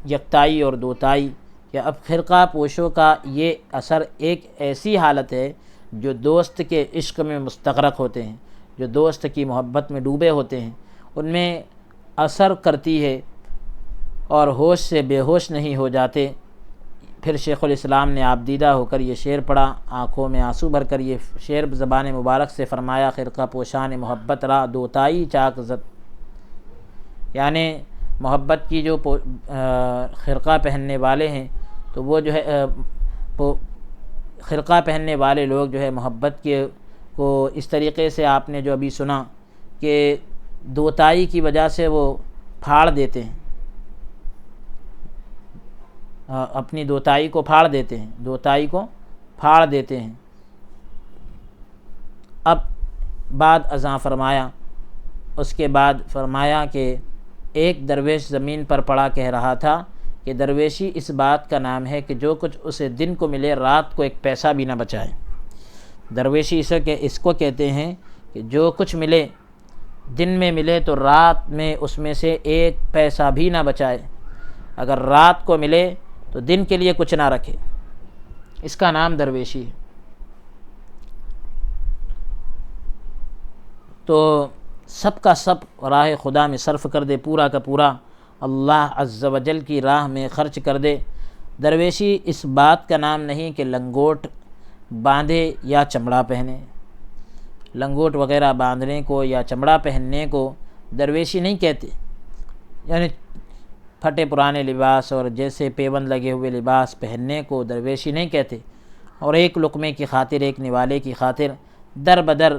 یکتائی اور دوتائی، کہ اب خرقہ پوشوں کا یہ اثر ایک ایسی حالت ہے جو دوست کے عشق میں مستغرق ہوتے ہیں، جو دوست کی محبت میں ڈوبے ہوتے ہیں، ان میں اثر کرتی ہے اور ہوش سے بے ہوش نہیں ہو جاتے۔ پھر شیخ الاسلام نے آپ دیدہ ہو کر یہ شعر پڑھا، آنکھوں میں آنسو بھر کر یہ شعر زبان مبارک سے فرمایا، خرقہ پوشان محبت را دوتائی چاک زد، یعنی محبت کی جو خرقہ پہننے والے ہیں تو وہ جو ہے خرقہ پہننے والے لوگ جو ہے محبت کے کو اس طریقے سے آپ نے جو ابھی سنا کہ دوتائی کی وجہ سے وہ پھاڑ دیتے ہیں، اپنی دوتائی کو پھاڑ دیتے ہیں، دوتائی کو پھاڑ دیتے ہیں۔ اب بعد ازاں فرمایا، اس کے بعد فرمایا کہ ایک درویش زمین پر پڑا کہہ رہا تھا کہ درویشی اس بات کا نام ہے کہ جو کچھ اسے دن کو ملے رات کو ایک پیسہ بھی نہ بچائے۔ درویشی اس کو کہتے ہیں کہ جو کچھ ملے دن میں ملے تو رات میں اس میں سے ایک پیسہ بھی نہ بچائے، اگر رات کو ملے تو دن کے لیے کچھ نہ رکھے، اس کا نام درویشی ہے۔ تو سب کا سب راہ خدا میں صرف کر دے، پورا کا پورا اللہ عز و جل کی راہ میں خرچ کر دے۔ درویشی اس بات کا نام نہیں کہ لنگوٹ باندھے یا چمڑا پہنے، لنگوٹ وغیرہ باندھنے کو یا چمڑا پہننے کو درویشی نہیں کہتے، یعنی پھٹے پرانے لباس اور جیسے پیوند لگے ہوئے لباس پہننے کو درویشی نہیں کہتے، اور ایک لقمے کی خاطر، ایک نوالے کی خاطر در بدر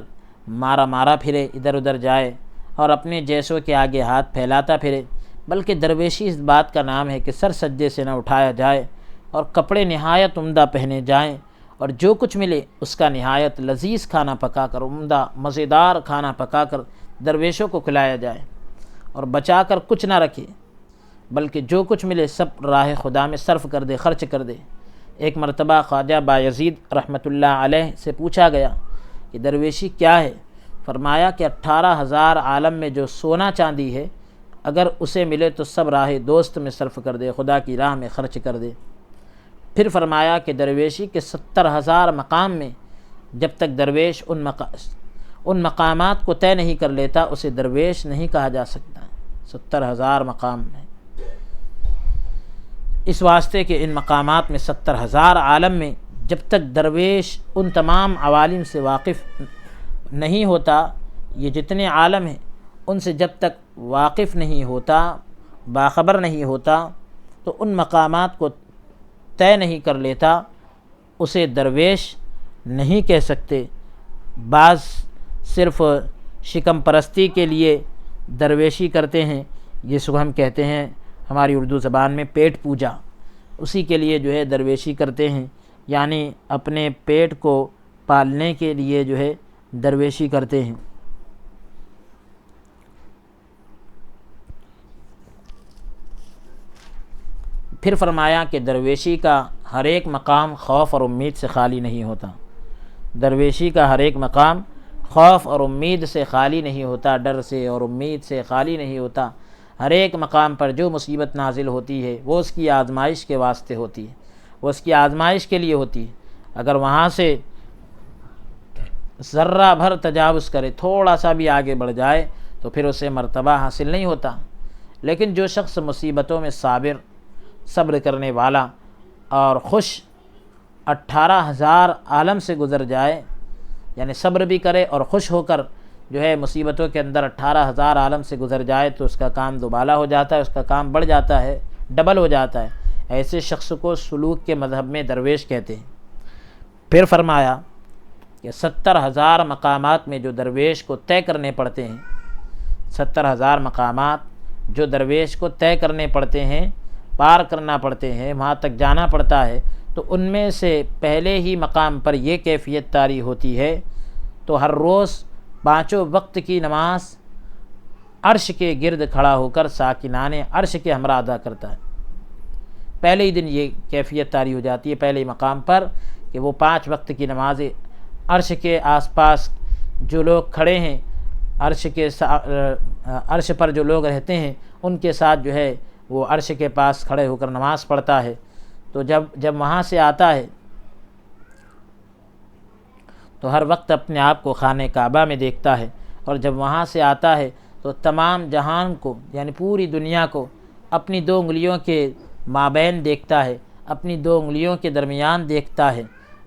مارا پھرے، ادھر ادھر جائے اور اپنے جیسوں کے آگے ہاتھ پھیلاتا پھرے، بلکہ درویشی اس بات کا نام ہے کہ سر سجدے سے نہ اٹھایا جائے اور کپڑے نہایت عمدہ پہنے جائیں، اور جو کچھ ملے اس کا نہایت لذیذ کھانا پکا کر، عمدہ مزیدار کھانا پکا کر درویشوں کو کھلایا جائے، اور بچا کر کچھ نہ رکھے، بلکہ جو کچھ ملے سب راہ خدا میں صرف کر دے، خرچ کر دے۔ ایک مرتبہ خواجہ بایزید رحمۃ اللہ علیہ سے پوچھا گیا کہ درویشی کیا ہے؟ فرمایا کہ 18,000 عالم میں جو سونا چاندی ہے اگر اسے ملے تو سب راہ دوست میں صرف کر دے، خدا کی راہ میں خرچ کر دے۔ پھر فرمایا کہ درویشی کے 70,000 مقام میں جب تک درویش ان مقامات کو طے نہیں کر لیتا اسے درویش نہیں کہا جا سکتا۔ 70,000 مقام میں، اس واسطے کہ ان مقامات میں 70,000 عالم میں جب تک درویش ان تمام عوالم سے واقف نہیں ہوتا، یہ جتنے عالم ہیں ان سے جب تک واقف نہیں ہوتا، باخبر نہیں ہوتا، تو ان مقامات کو طے نہیں کر لیتا، اسے درویش نہیں کہہ سکتے۔ بعض صرف شکم پرستی کے لیے درویشی کرتے ہیں، جس کو ہم کہتے ہیں ہماری اردو زبان میں پیٹ پوجا، اسی کے لیے جو ہے درویشی کرتے ہیں، یعنی اپنے پیٹ کو پالنے کے لیے جو ہے درویشی کرتے ہیں۔ پھر فرمایا کہ درویشی کا ہر ایک مقام خوف اور امید سے خالی نہیں ہوتا، درویشی کا ہر ایک مقام خوف اور امید سے خالی نہیں ہوتا، ڈر سے اور امید سے خالی نہیں ہوتا۔ ہر ایک مقام پر جو مصیبت نازل ہوتی ہے وہ اس کی آزمائش کے واسطے ہوتی ہے، وہ اس کی آزمائش کے لیے ہوتی ہے۔ اگر وہاں سے ذرہ بھر تجاوز کرے، تھوڑا سا بھی آگے بڑھ جائے تو پھر اسے مرتبہ حاصل نہیں ہوتا۔ لیکن جو شخص مصیبتوں میں صبر کرنے والا اور خوش 18,000 عالم سے گزر جائے، یعنی صبر بھی کرے اور خوش ہو کر جو ہے مصیبتوں کے اندر 18,000 عالم سے گزر جائے تو اس کا کام دوبالا ہو جاتا ہے، اس کا کام بڑھ جاتا ہے، ڈبل ہو جاتا ہے۔ ایسے شخص کو سلوک کے مذہب میں درویش کہتے ہیں۔ پھر فرمایا کہ 70,000 مقامات میں جو درویش کو طے کرنے پڑتے ہیں، 70,000 مقامات جو درویش کو طے کرنے پڑتے ہیں، پار کرنا پڑتے ہیں، وہاں تک جانا پڑتا ہے، تو ان میں سے پہلے ہی مقام پر یہ کیفیت طاری ہوتی ہے تو ہر روز 5 وقت کی نماز عرش کے گرد کھڑا ہو کر ساکنان عرش کے ہمراہ ادا کرتا ہے۔ پہلے ہی دن یہ کیفیت طاری ہو جاتی ہے، پہلے ہی مقام پر، کہ وہ 5 وقت کی نماز عرش کے آس پاس جو لوگ کھڑے ہیں، عرش پر جو لوگ رہتے ہیں ان کے ساتھ جو ہے وہ عرش کے پاس کھڑے ہو کر نماز پڑھتا ہے۔ تو جب وہاں سے آتا ہے تو ہر وقت اپنے آپ کو خانہ کعبہ میں دیکھتا ہے، اور جب وہاں سے آتا ہے تو تمام جہان کو یعنی پوری دنیا کو اپنی 2 انگلیوں کے مابین دیکھتا ہے، اپنی 2 انگلیوں کے درمیان دیکھتا ہے۔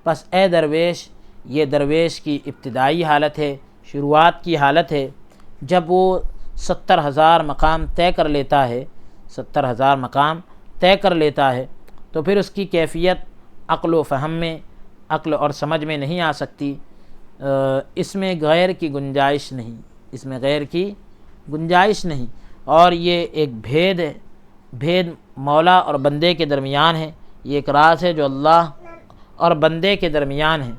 بس اے درویش، یہ درویش کی ابتدائی حالت ہے، شروعات کی حالت ہے۔ جب وہ 70,000 مقام طے کر لیتا ہے، 70,000 مقام طے کر لیتا ہے تو پھر اس کی کیفیت عقل و فہم میں، عقل اور سمجھ میں نہیں آ سکتی۔ اس میں غیر کی گنجائش نہیں، اس میں غیر کی گنجائش نہیں، اور یہ ایک بھید مولا اور بندے کے درمیان ہے۔ یہ ایک راز ہے جو اللہ اور بندے کے درمیان ہے،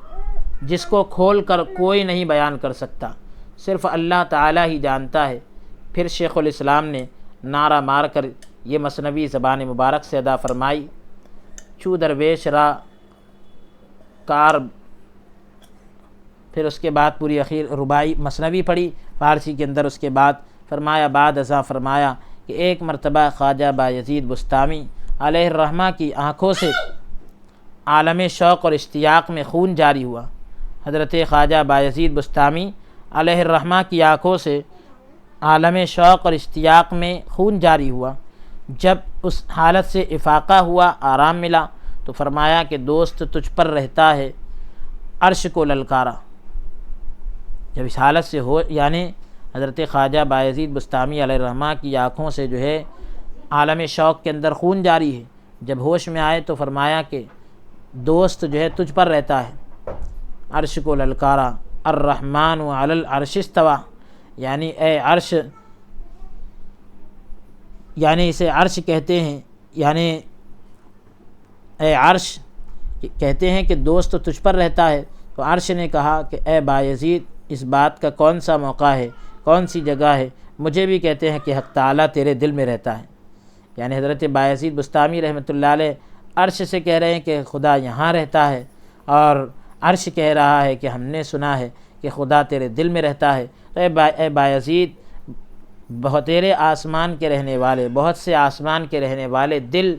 جس کو کھول کر کوئی نہیں بیان کر سکتا، صرف اللہ تعالیٰ ہی جانتا ہے۔ پھر شیخ الاسلام نے نعرہ مار کر یہ مثنوی زبان مبارک سے ادا فرمائی: چو درویش را کار۔ پھر اس کے بعد پوری اخیر رباعی مثنوی پڑھی فارسی کے اندر۔ اس کے بعد فرمایا، بعد ازاں فرمایا کہ ایک مرتبہ خواجہ بایزید بسطامی علیہ الرحمہ کی آنکھوں سے عالم شوق اور اشتیاق میں خون جاری ہوا۔ حضرت خواجہ بایزید بسطامی علیہ الرحمہ کی آنکھوں سے عالم شوق اور اشتیاق میں خون جاری ہوا۔ جب اس حالت سے افاقہ ہوا، آرام ملا، تو فرمایا کہ دوست تجھ پر رہتا ہے، عرش کو للکارا۔ جب اس حالت سے ہو، یعنی حضرت خواجہ بایزید بسطامی علیہ الرحمہ کی آنکھوں سے جو ہے عالم شوق کے اندر خون جاری ہے، جب ہوش میں آئے تو فرمایا کہ دوست جو ہے تجھ پر رہتا ہے، عرش کو للکارا، الرحمن علی العرش استویٰ، یعنی اے عرش، یعنی اسے عرش کہتے ہیں، یعنی اے عرش کہتے ہیں کہ دوست تجھ پر رہتا ہے۔ تو عرش نے کہا کہ اے بایزید، اس بات کا کون سا موقع ہے، کون سی جگہ ہے؟ مجھے بھی کہتے ہیں کہ حق تعالیٰ تیرے دل میں رہتا ہے۔ یعنی حضرت بایزید بسطامی رحمۃ اللہ علیہ عرش سے کہہ رہے ہیں کہ خدا یہاں رہتا ہے، اور عرش کہہ رہا ہے کہ ہم نے سنا ہے کہ خدا تیرے دل میں رہتا ہے۔ تو اے بایزید، بہت تیرے آسمان کے رہنے والے، بہت سے آسمان کے رہنے والے دل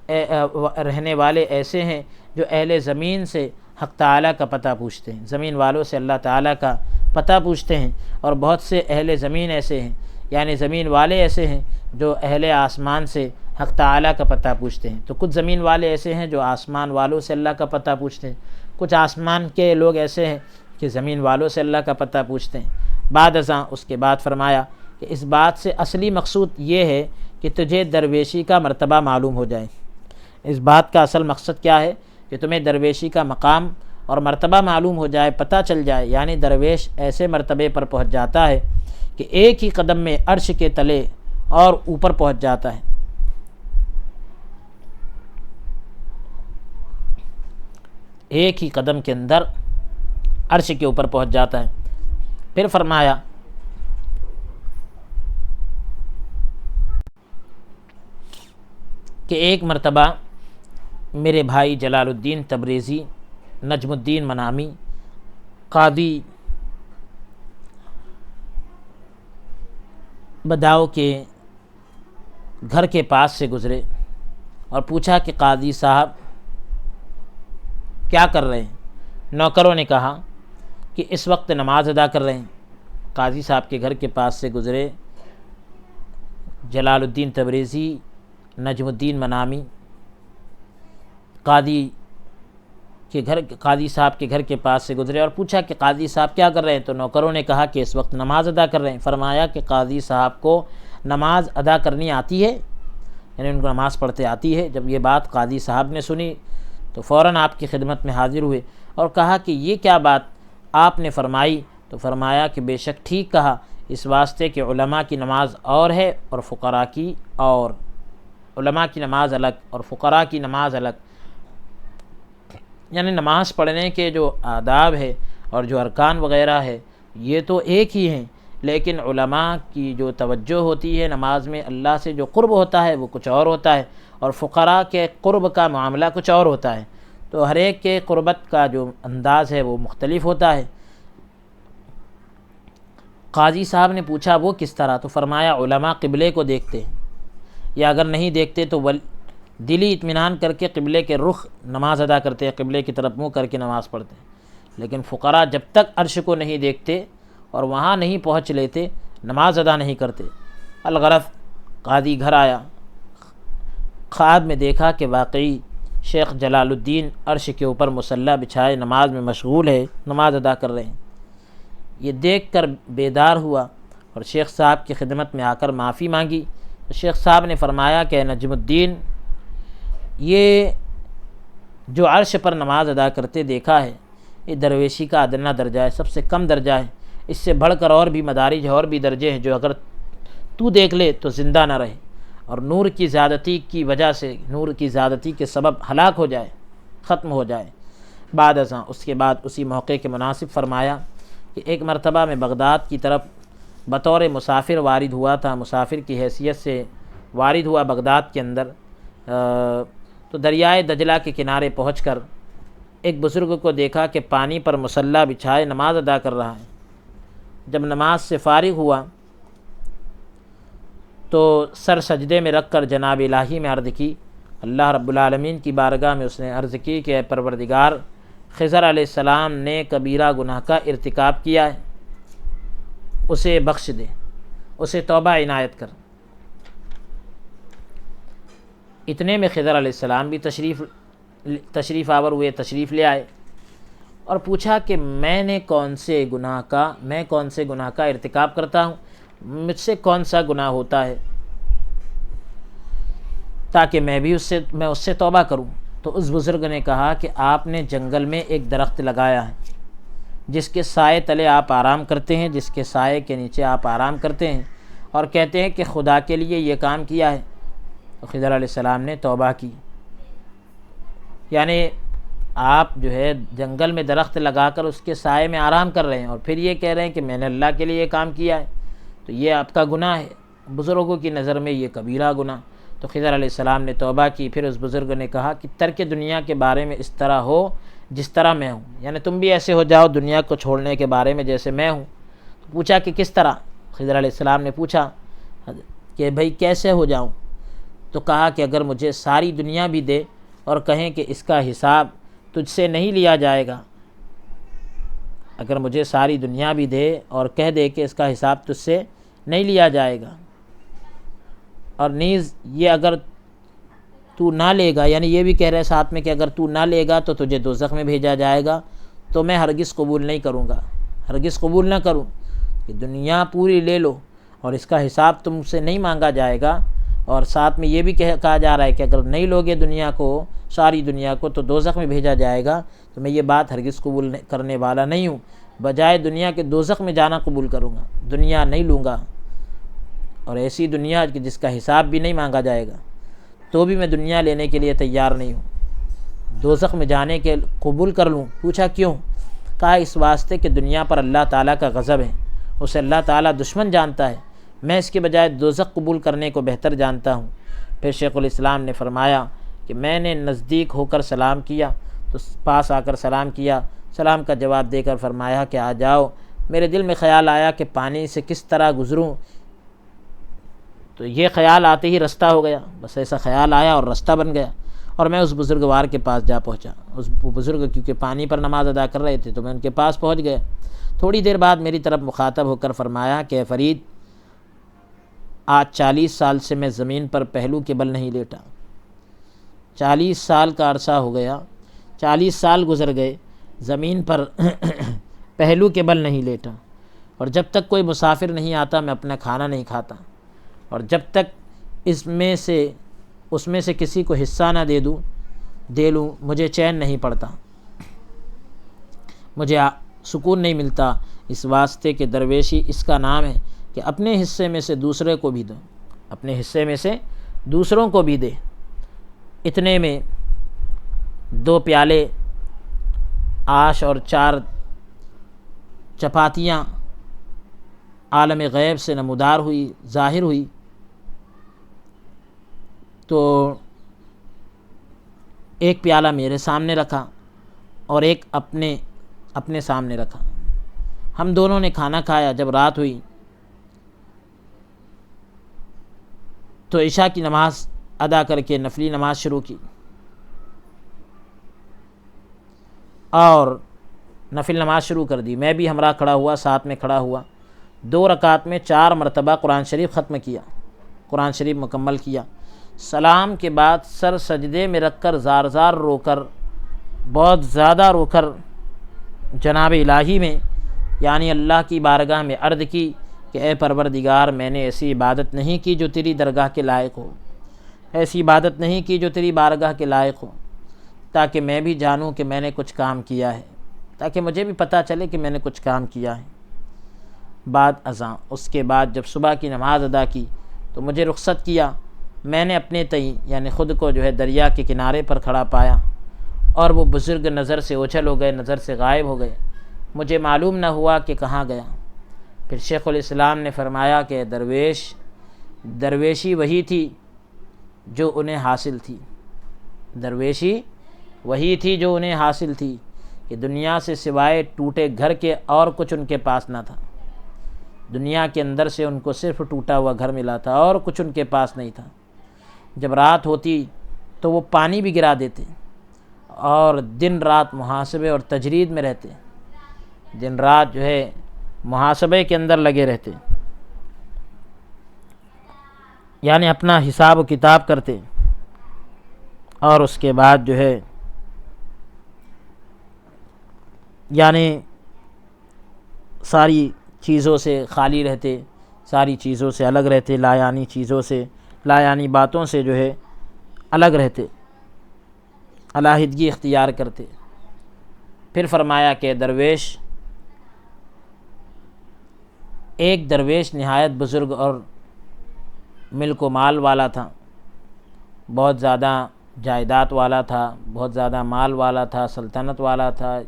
رہنے والے ایسے ہیں جو اہل زمین سے حق تعالیٰ کا پتہ پوچھتے ہیں، زمین والوں سے اللہ تعالیٰ کا پتہ پوچھتے ہیں، اور بہت سے اہل زمین ایسے ہیں، یعنی زمین والے ایسے ہیں جو اہل آسمان سے حق تعالیٰ کا پتہ پوچھتے ہیں۔ تو کچھ زمین والے ایسے ہیں جو آسمان والوں سے اللہ کا پتہ پوچھتے ہیں، کچھ آسمان کے لوگ ایسے ہیں کہ زمین والوں سے اللہ کا پتہ پوچھتے ہیں۔ بعد ازاں اس کے بعد فرمایا کہ اس بات سے اصلی مقصود یہ ہے کہ تجھے درویشی کا مرتبہ معلوم ہو جائے۔ اس بات کا اصل مقصد کیا ہے کہ تمہیں درویشی کا مقام اور مرتبہ معلوم ہو جائے، پتہ چل جائے۔ یعنی درویش ایسے مرتبے پر پہنچ جاتا ہے کہ ایک ہی قدم میں عرش کے تلے اور اوپر پہنچ جاتا ہے۔ ایک ہی قدم کے اندر عرش کے اوپر پہنچ جاتا ہے۔ پھر فرمایا کہ ایک مرتبہ میرے بھائی جلال الدین تبریزی، نجم الدین منامی، قاضی بداؤ کے گھر کے پاس سے گزرے اور پوچھا کہ قاضی صاحب کیا کر رہے ہیں؟ نوکروں نے کہا کہ اس وقت نماز ادا کر رہے ہیں۔ قاضی صاحب کے گھر کے پاس سے گزرے، جلال الدین تبریزی، نجم الدین منامی، قاضی کہ قاضی صاحب کے گھر کے پاس سے گزرے اور پوچھا کہ قاضی صاحب کیا کر رہے ہیں؟ تو نوکروں نے کہا کہ اس وقت نماز ادا کر رہے ہیں۔ فرمایا کہ قاضی صاحب کو نماز ادا کرنی آتی ہے، یعنی ان کو نماز پڑھتے آتی ہے۔ جب یہ بات قاضی صاحب نے سنی تو فوراً آپ کی خدمت میں حاضر ہوئے اور کہا کہ یہ کیا بات آپ نے فرمائی؟ تو فرمایا کہ بے شک ٹھیک کہا، اس واسطے کہ علماء کی نماز اور ہے اور فقراء کی اور، علماء کی نماز الگ اور فقراء کی نماز الگ، یعنی نماز پڑھنے کے جو آداب ہے اور جو ارکان وغیرہ ہے یہ تو ایک ہی ہیں، لیکن علماء کی جو توجہ ہوتی ہے نماز میں، اللہ سے جو قرب ہوتا ہے وہ کچھ اور ہوتا ہے، اور فقراء کے قرب کا معاملہ کچھ اور ہوتا ہے۔ تو ہر ایک کے قربت کا جو انداز ہے وہ مختلف ہوتا ہے۔ قاضی صاحب نے پوچھا وہ کس طرح؟ تو فرمایا علماء قبلے کو دیکھتے ہیں، یا اگر نہیں دیکھتے تو دلی اطمینان کر کے قبلے کے رخ نماز ادا کرتے ہیں، قبلے کی طرف منہ کر کے نماز پڑھتے ہیں، لیکن فقراء جب تک عرش کو نہیں دیکھتے اور وہاں نہیں پہنچ لیتے نماز ادا نہیں کرتے۔ الغرض قاضی گھر آیا، خواب میں دیکھا کہ واقعی شیخ جلال الدین عرش کے اوپر مصلی بچھائے نماز میں مشغول ہے، نماز ادا کر رہے ہیں۔ یہ دیکھ کر بیدار ہوا اور شیخ صاحب کی خدمت میں آ کر معافی مانگی۔ تو شیخ صاحب نے فرمایا کہ نجم الدین، یہ جو عرش پر نماز ادا کرتے دیکھا ہے یہ درویشی کا ادنا درجہ ہے، سب سے کم درجہ ہے، اس سے بڑھ کر اور بھی مدارج اور بھی درجے ہیں جو اگر تو دیکھ لے تو زندہ نہ رہے اور نور کی زیادتی کی وجہ سے، نور کی زیادتی کے سبب ہلاک ہو جائے، ختم ہو جائے۔ بعد ازاں اس کے بعد اسی موقع کے مناسب فرمایا کہ ایک مرتبہ میں بغداد کی طرف بطور مسافر وارد ہوا تھا، مسافر کی حیثیت سے وارد ہوا بغداد کے اندر، تو دریائے دجلہ کے کنارے پہنچ کر ایک بزرگ کو دیکھا کہ پانی پر مصلی بچھائے نماز ادا کر رہا ہے۔ جب نماز سے فارغ ہوا تو سر سجدے میں رکھ کر جناب الہی میں عرض کی، اللہ رب العالمین کی بارگاہ میں اس نے عرض کی کہ اے پروردگار، خضر علیہ السلام نے کبیرہ گناہ کا ارتکاب کیا ہے، اسے بخش دے، اسے توبہ عنایت کر۔ اتنے میں خضر علیہ السلام بھی تشریف آور ہوئے، تشریف لے آئے اور پوچھا کہ میں کون سے گناہ کا ارتکاب کرتا ہوں، مجھ سے کون سا گناہ ہوتا ہے تاکہ میں اس سے توبہ کروں۔ تو اس بزرگ نے کہا کہ آپ نے جنگل میں ایک درخت لگایا ہے جس کے سائے تلے آپ آرام کرتے ہیں، جس کے سائے کے نیچے آپ آرام کرتے ہیں اور کہتے ہیں کہ خدا کے لیے یہ کام کیا ہے۔ تو خضر علیہ السلام نے توبہ کی، یعنی آپ جو ہے جنگل میں درخت لگا کر اس کے سائے میں آرام کر رہے ہیں اور پھر یہ کہہ رہے ہیں کہ میں نے اللہ کے لیے یہ کام کیا ہے، تو یہ آپ کا گناہ ہے، بزرگوں کی نظر میں یہ کبیرہ گناہ۔ تو خضر علیہ السلام نے توبہ کی۔ پھر اس بزرگ نے کہا کہ ترک دنیا کے بارے میں اس طرح ہو جس طرح میں ہوں، یعنی تم بھی ایسے ہو جاؤ دنیا کو چھوڑنے کے بارے میں جیسے میں ہوں۔ تو پوچھا کہ کس طرح؟ خضر علیہ السلام نے پوچھا کہ بھئی کیسے ہو جاؤں؟ تو کہا کہ اگر مجھے ساری دنیا بھی دے اور کہیں کہ اس کا حساب تجھ سے نہیں لیا جائے گا، اگر مجھے ساری دنیا بھی دے اور کہہ دے کہ اس کا حساب تجھ سے نہیں لیا جائے گا، اور نیز یہ اگر تو نہ لے گا، یعنی یہ بھی کہہ رہے ساتھ میں کہ اگر تو نہ لے گا تو تجھے دوزخ میں بھیجا جائے گا، تو میں ہرگز قبول نہیں کروں گا، ہرگز قبول نہ کروں کہ دنیا پوری لے لو اور اس کا حساب تم سے نہیں مانگا جائے گا، اور ساتھ میں یہ بھی کہا جا رہا ہے کہ اگر نہیں لوگے دنیا کو، ساری دنیا کو، تو دوزخ میں بھیجا جائے گا، تو میں یہ بات ہرگز قبول کرنے والا نہیں ہوں، بجائے دنیا کے دوزخ میں جانا قبول کروں گا، دنیا نہیں لوں گا، اور ایسی دنیا جس کا حساب بھی نہیں مانگا جائے گا، تو بھی میں دنیا لینے کے لیے تیار نہیں ہوں، دوزخ میں جانے کے قبول کر لوں۔ پوچھا کیوں؟ کہا اس واسطے کہ دنیا پر اللہ تعالیٰ کا غضب ہے، اسے اللہ تعالیٰ دشمن جانتا ہے، میں اس کے بجائے دوزخ قبول کرنے کو بہتر جانتا ہوں۔ پھر شیخ الاسلام نے فرمایا کہ میں نے نزدیک ہو کر سلام کیا، تو پاس آ کر سلام کیا، سلام کا جواب دے کر فرمایا کہ آ جاؤ۔ میرے دل میں خیال آیا کہ پانی سے کس طرح گزروں، تو یہ خیال آتے ہی رستہ ہو گیا، بس ایسا خیال آیا اور رستہ بن گیا، اور میں اس بزرگوار کے پاس جا پہنچا۔ اس بزرگ کیونکہ پانی پر نماز ادا کر رہے تھے تو میں ان کے پاس پہنچ گیا۔ تھوڑی دیر بعد میری طرف مخاطب ہو کر فرمایا کہ اے فرید، آج 40 سال سے میں زمین پر پہلو کے بل نہیں لیٹا، 40 سال کا عرصہ ہو گیا، 40 سال گزر گئے، زمین پر پہلو کے بل نہیں لیٹا، اور جب تک کوئی مسافر نہیں آتا میں اپنا کھانا نہیں کھاتا، اور جب تک اس میں سے کسی کو حصہ نہ دے لوں مجھے چین نہیں پڑتا، مجھے سکون نہیں ملتا۔ اس واسطے کہ درویشی اس کا نام ہے کہ اپنے حصے میں سے دوسرے کو بھی دو، اپنے حصے میں سے دوسروں کو بھی دے۔ اتنے میں 2 پیالے آش اور 4 چپاتیاں عالم غیب سے نمودار ہوئی، ظاہر ہوئی، تو ایک پیالہ میرے سامنے رکھا اور ایک اپنے سامنے رکھا۔ ہم دونوں نے کھانا کھایا۔ جب رات ہوئی تو عشاء کی نماز ادا کر کے نفلی نماز شروع کی، اور نفل نماز شروع کر دی۔ میں بھی ہمراہ کھڑا ہوا، ساتھ میں کھڑا ہوا۔ 2 رکعت میں 4 مرتبہ قرآن شریف ختم کیا، قرآن شریف مکمل کیا۔ سلام کے بعد سر سجدے میں رکھ کر زار زار رو کر، بہت زیادہ رو کر جناب الہی میں یعنی اللہ کی بارگاہ میں عرض کی کہ اے پروردگار، میں نے ایسی عبادت نہیں کی جو تیری درگاہ کے لائق ہو، ایسی عبادت نہیں کی جو تیری بارگاہ کے لائق ہو، تاکہ میں بھی جانوں کہ میں نے کچھ کام کیا ہے، تاکہ مجھے بھی پتہ چلے کہ میں نے کچھ کام کیا ہے۔ بعد ازاں اس کے بعد جب صبح کی نماز ادا کی تو مجھے رخصت کیا۔ میں نے اپنے تئیں یعنی خود کو دریا کے کنارے پر کھڑا پایا، اور وہ بزرگ نظر سے اوجھل ہو گئے، نظر سے غائب ہو گئے۔ مجھے معلوم نہ ہوا کہ کہاں گیا۔ پھر شیخ الاسلام نے فرمایا کہ درویشی وہی تھی جو انہیں حاصل تھی، درویشی وہی تھی جو انہیں حاصل تھی، کہ دنیا سے سوائے ٹوٹے گھر کے اور کچھ ان کے پاس نہ تھا۔ دنیا کے اندر سے ان کو صرف ٹوٹا ہوا گھر ملا تھا، اور کچھ ان کے پاس نہیں تھا۔ جب رات ہوتی تو وہ پانی بھی گرا دیتے، اور دن رات محاسبے اور تجرید میں رہتے، دن رات محاسبے کے اندر لگے رہتے، یعنی اپنا حساب و کتاب کرتے، اور اس کے بعد یعنی ساری چیزوں سے خالی رہتے، ساری چیزوں سے الگ رہتے، لایانی چیزوں سے، لایانی باتوں سے الگ رہتے، علیحدگی اختیار کرتے۔ پھر فرمایا کہ ایک درویش نہایت بزرگ اور ملک و مال والا تھا، بہت زیادہ جائیداد والا تھا، بہت زیادہ مال والا تھا، سلطنت والا تھا۔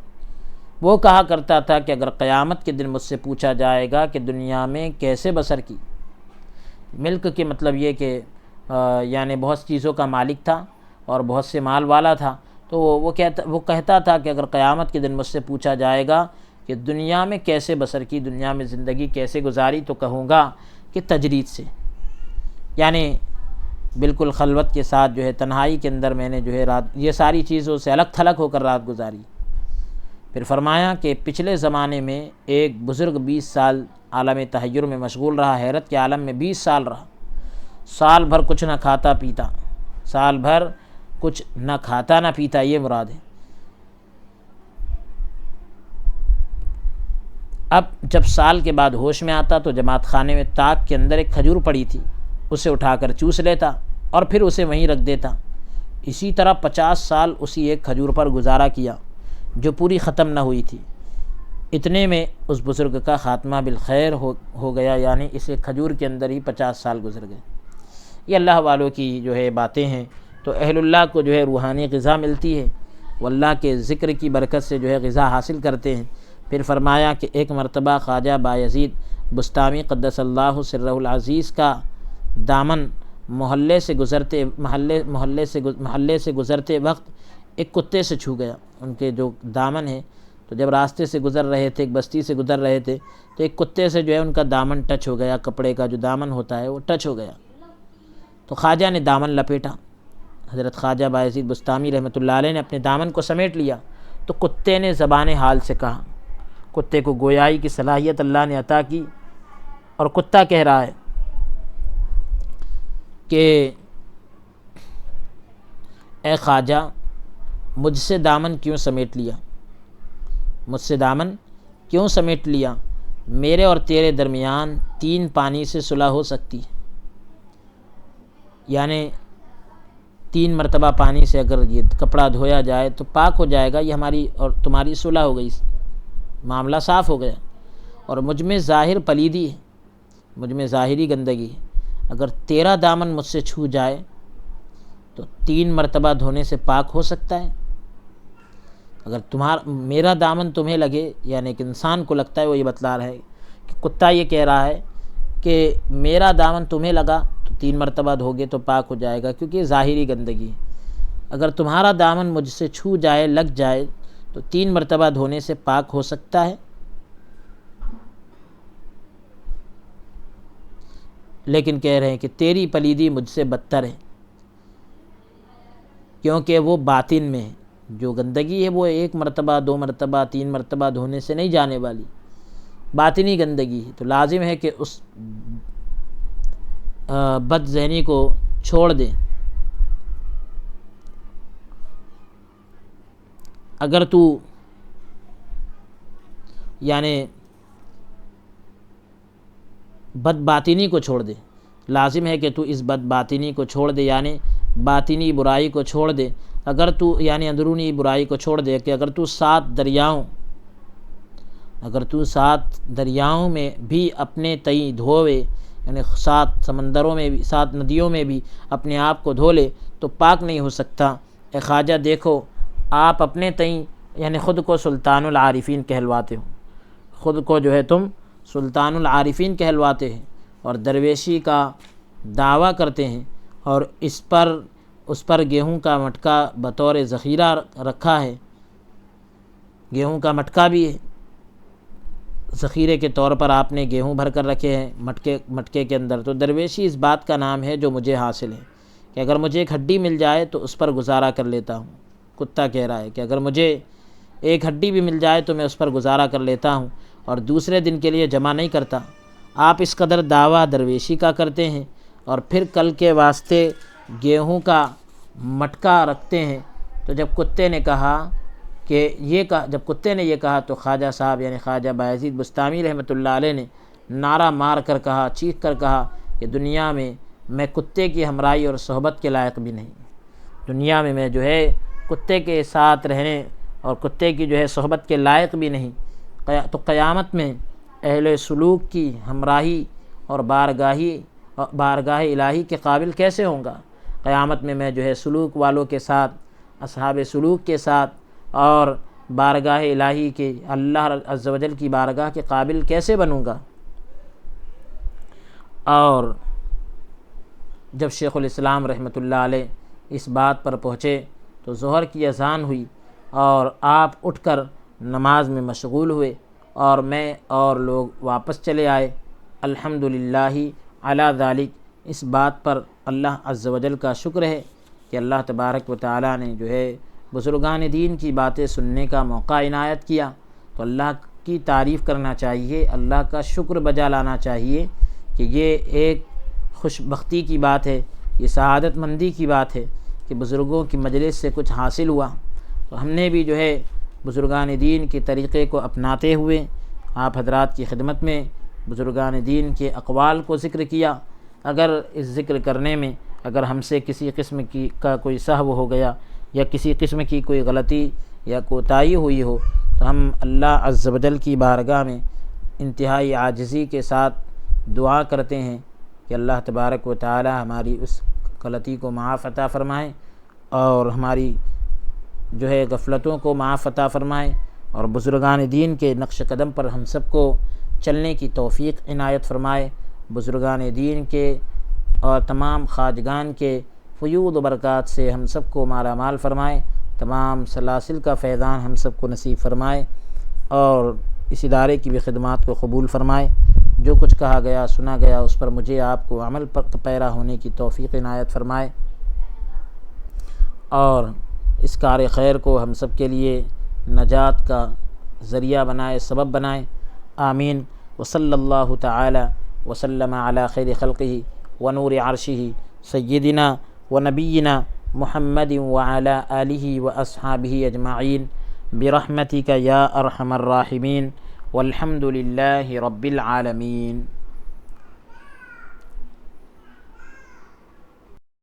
وہ کہا کرتا تھا کہ اگر قیامت کے دن مجھ سے پوچھا جائے گا کہ دنیا میں کیسے بسر کی، ملک کے مطلب یہ کہ یعنی بہت چیزوں کا مالک تھا اور بہت سے مال والا تھا، تو وہ کہتا تھا کہ اگر قیامت کے دن مجھ سے پوچھا جائے گا کہ دنیا میں کیسے بسر کی، دنیا میں زندگی کیسے گزاری، تو کہوں گا کہ تجرید سے، یعنی بالکل خلوت کے ساتھ تنہائی کے اندر میں نے رات یہ ساری چیزوں سے الگ تھلگ ہو کر رات گزاری۔ پھر فرمایا کہ پچھلے زمانے میں ایک بزرگ 20 سال عالم تحیر میں مشغول رہا، حیرت کے عالم میں 20 سال رہا، سال بھر کچھ نہ کھاتا پیتا، سال بھر کچھ نہ کھاتا نہ پیتا، یہ مراد ہے۔ اب جب سال کے بعد ہوش میں آتا تو جماعت خانے میں طاق کے اندر ایک کھجور پڑی تھی، اسے اٹھا کر چوس لیتا اور پھر اسے وہیں رکھ دیتا۔ اسی طرح 50 سال اسی ایک کھجور پر گزارا کیا جو پوری ختم نہ ہوئی تھی۔ اتنے میں اس بزرگ کا خاتمہ بالخیر ہو گیا، یعنی اس ایک کھجور کے اندر ہی 50 سال گزر گئے۔ یہ اللہ والوں کی باتیں ہیں۔ تو اہل اللہ کو روحانی غذا ملتی ہے، وہ اللہ کے ذکر کی برکت سے غذا حاصل کرتے ہیں۔ پھر فرمایا کہ ایک مرتبہ خواجہ بایزید بستامی قدس اللہ سرہ العزیز کا دامن محلے سے گزرتے وقت ایک کتے سے چھو گیا۔ ان کے جو دامن ہے، تو جب راستے سے گزر رہے تھے، ایک بستی سے گزر رہے تھے، تو ایک کتے سے ان کا دامن ٹچ ہو گیا، کپڑے کا جو دامن ہوتا ہے وہ ٹچ ہو گیا۔ تو خواجہ نے دامن لپیٹا، حضرت خواجہ بایزید بستامی رحمۃ اللہ علیہ نے اپنے دامن کو سمیٹ لیا، تو کتے نے زبان حال سے کہا، کتے کو گویائی کی صلاحیت اللہ نے عطا کی، اور کتا کہہ رہا ہے کہ اے خواجہ، مجھ سے دامن کیوں سمیٹ لیا؟ مجھ سے دامن کیوں سمیٹ لیا؟ میرے اور تیرے درمیان 3 پانی سے صلح ہو سکتی ہے، یعنی 3 مرتبہ پانی سے اگر یہ کپڑا دھویا جائے تو پاک ہو جائے گا، یہ ہماری اور تمہاری صلح ہو گئی، معاملہ صاف ہو گیا۔ اور مجھ میں ظاہر پلیدی ہے، مجھ میں ظاہری گندگی ہے، اگر تیرا دامن مجھ سے چھو جائے تو 3 مرتبہ دھونے سے پاک ہو سکتا ہے۔ اگر میرا دامن تمہیں لگے، یعنی ایک انسان کو لگتا ہے، وہ یہ بتلا رہا ہے کہ کتا یہ کہہ رہا ہے کہ میرا دامن تمہیں لگا تو 3 مرتبہ دھوگے تو پاک ہو جائے گا، کیونکہ یہ ظاہری گندگی ہے۔ اگر تمہارا دامن مجھ سے چھو جائے، لگ جائے تو 3 مرتبہ دھونے سے پاک ہو سکتا ہے۔ لیکن کہہ رہے ہیں کہ تیری پلیدی مجھ سے بدتر ہے، کیونکہ وہ باطن میں ہے۔ جو گندگی ہے وہ 1 مرتبہ 2 مرتبہ 3 مرتبہ دھونے سے نہیں جانے والی، باطنی گندگی ہے، تو لازم ہے کہ اس بد ذہنی کو چھوڑ دیں۔ اگر تو یعنی بد باطنی کو چھوڑ دے، لازم ہے کہ تو اس بد باطنی کو چھوڑ دے، یعنی باطنی برائی کو چھوڑ دے۔ اگر تو یعنی اندرونی برائی کو چھوڑ دے، کہ اگر تو 7 دریاؤں میں بھی اپنے تئیں دھووے، یعنی 7 سمندروں میں بھی 7 ندیوں میں بھی اپنے آپ کو دھو لے تو پاک نہیں ہو سکتا۔ اے خواجہ دیکھو، آپ اپنے تئیں یعنی خود کو سلطان العارفین کہلواتے ہو، خود کو جو ہے تم سلطان العارفین کہلواتے ہیں اور درویشی کا دعویٰ کرتے ہیں، اور اس پر گیہوں کا مٹکا بطور ذخیرہ رکھا ہے، گیہوں کا مٹکا بھی ہے، ذخیرے کے طور پر آپ نے گیہوں بھر کر رکھے ہیں مٹکے کے اندر۔ تو درویشی اس بات کا نام ہے جو مجھے حاصل ہے کہ اگر مجھے ایک ہڈی مل جائے تو اس پر گزارا کر لیتا ہوں۔ کتا کہہ رہا ہے کہ اگر مجھے ایک ہڈی بھی مل جائے تو میں اس پر گزارا کر لیتا ہوں اور دوسرے دن کے لیے جمع نہیں کرتا۔ آپ اس قدر دعویٰ درویشی کا کرتے ہیں اور پھر کل کے واسطے گیہوں کا مٹکا رکھتے ہیں۔ تو جب کتے نے یہ کہا تو خواجہ صاحب یعنی خواجہ بایزید بستامی رحمۃ اللہ علیہ نے نعرہ مار کر کہا، چیخ کر کہا کہ دنیا میں کتے کی ہمراہی اور صحبت کے لائق بھی نہیں، دنیا میں جو ہے کتے کے ساتھ رہنے اور کتے کی جو ہے صحبت کے لائق بھی نہیں، تو قیامت میں اہل سلوک کی ہمراہی اور بارگاہ الہی کے قابل کیسے ہوں گا؟ قیامت میں جو ہے سلوک والوں کے ساتھ، اصحاب سلوک کے ساتھ اور بارگاہ الہی کے اللہ عز و جل کی بارگاہ کے قابل کیسے بنوں گا؟ اور جب شیخ الاسلام رحمۃ اللہ علیہ اس بات پر پہنچے تو ظہر کی اذان ہوئی اور آپ اٹھ کر نماز میں مشغول ہوئے اور میں اور لوگ واپس چلے آئے۔ الحمدللہ علی ذالک، اس بات پر اللہ عز و جل کا شکر ہے کہ اللہ تبارک و تعالیٰ نے جو ہے بزرگان دین کی باتیں سننے کا موقع عنایت کیا، تو اللہ کی تعریف کرنا چاہیے، اللہ کا شکر بجا لانا چاہیے کہ یہ ایک خوش بختی کی بات ہے، یہ سعادت مندی کی بات ہے کہ بزرگوں کی مجلس سے کچھ حاصل ہوا۔ تو ہم نے بھی جو ہے بزرگان دین کے طریقے کو اپناتے ہوئے آپ حضرات کی خدمت میں بزرگان دین کے اقوال کو ذکر کیا۔ اگر اس ذکر کرنے میں اگر ہم سے کسی قسم کا کوئی سہو ہو گیا یا کسی قسم کی کوئی غلطی یا کوتاہی ہوئی ہو تو ہم اللہ عز و جل کی بارگاہ میں انتہائی عاجزی کے ساتھ دعا کرتے ہیں کہ اللہ تبارک و تعالی ہماری اس غلطی کو معاف عطا فرمائے اور ہماری جو ہے غفلتوں کو معاف عطا فرمائے اور بزرگان دین کے نقش قدم پر ہم سب کو چلنے کی توفیق عنایت فرمائے۔ بزرگان دین کے اور تمام خواجگان کے فیوض و برکات سے ہم سب کو مالا مال فرمائے، تمام سلاسل کا فیضان ہم سب کو نصیب فرمائے اور اس ادارے کی بھی خدمات کو قبول فرمائے۔ جو کچھ کہا گیا سنا گیا اس پر مجھے آپ کو عمل پر پیرا ہونے کی توفیق عنایت فرمائے اور اس کار خیر کو ہم سب کے لیے نجات کا ذریعہ بنائے، سبب بنائے، آمین۔ وصلی اللہ تعالی وسلم علی خیر خلقہ ونور عرشہ سیدنا ونبینا محمد وعلى آلہ واصحابہ اجمعین برحمتک یا ارحم الراحمین والحمد للہ رب العالمین۔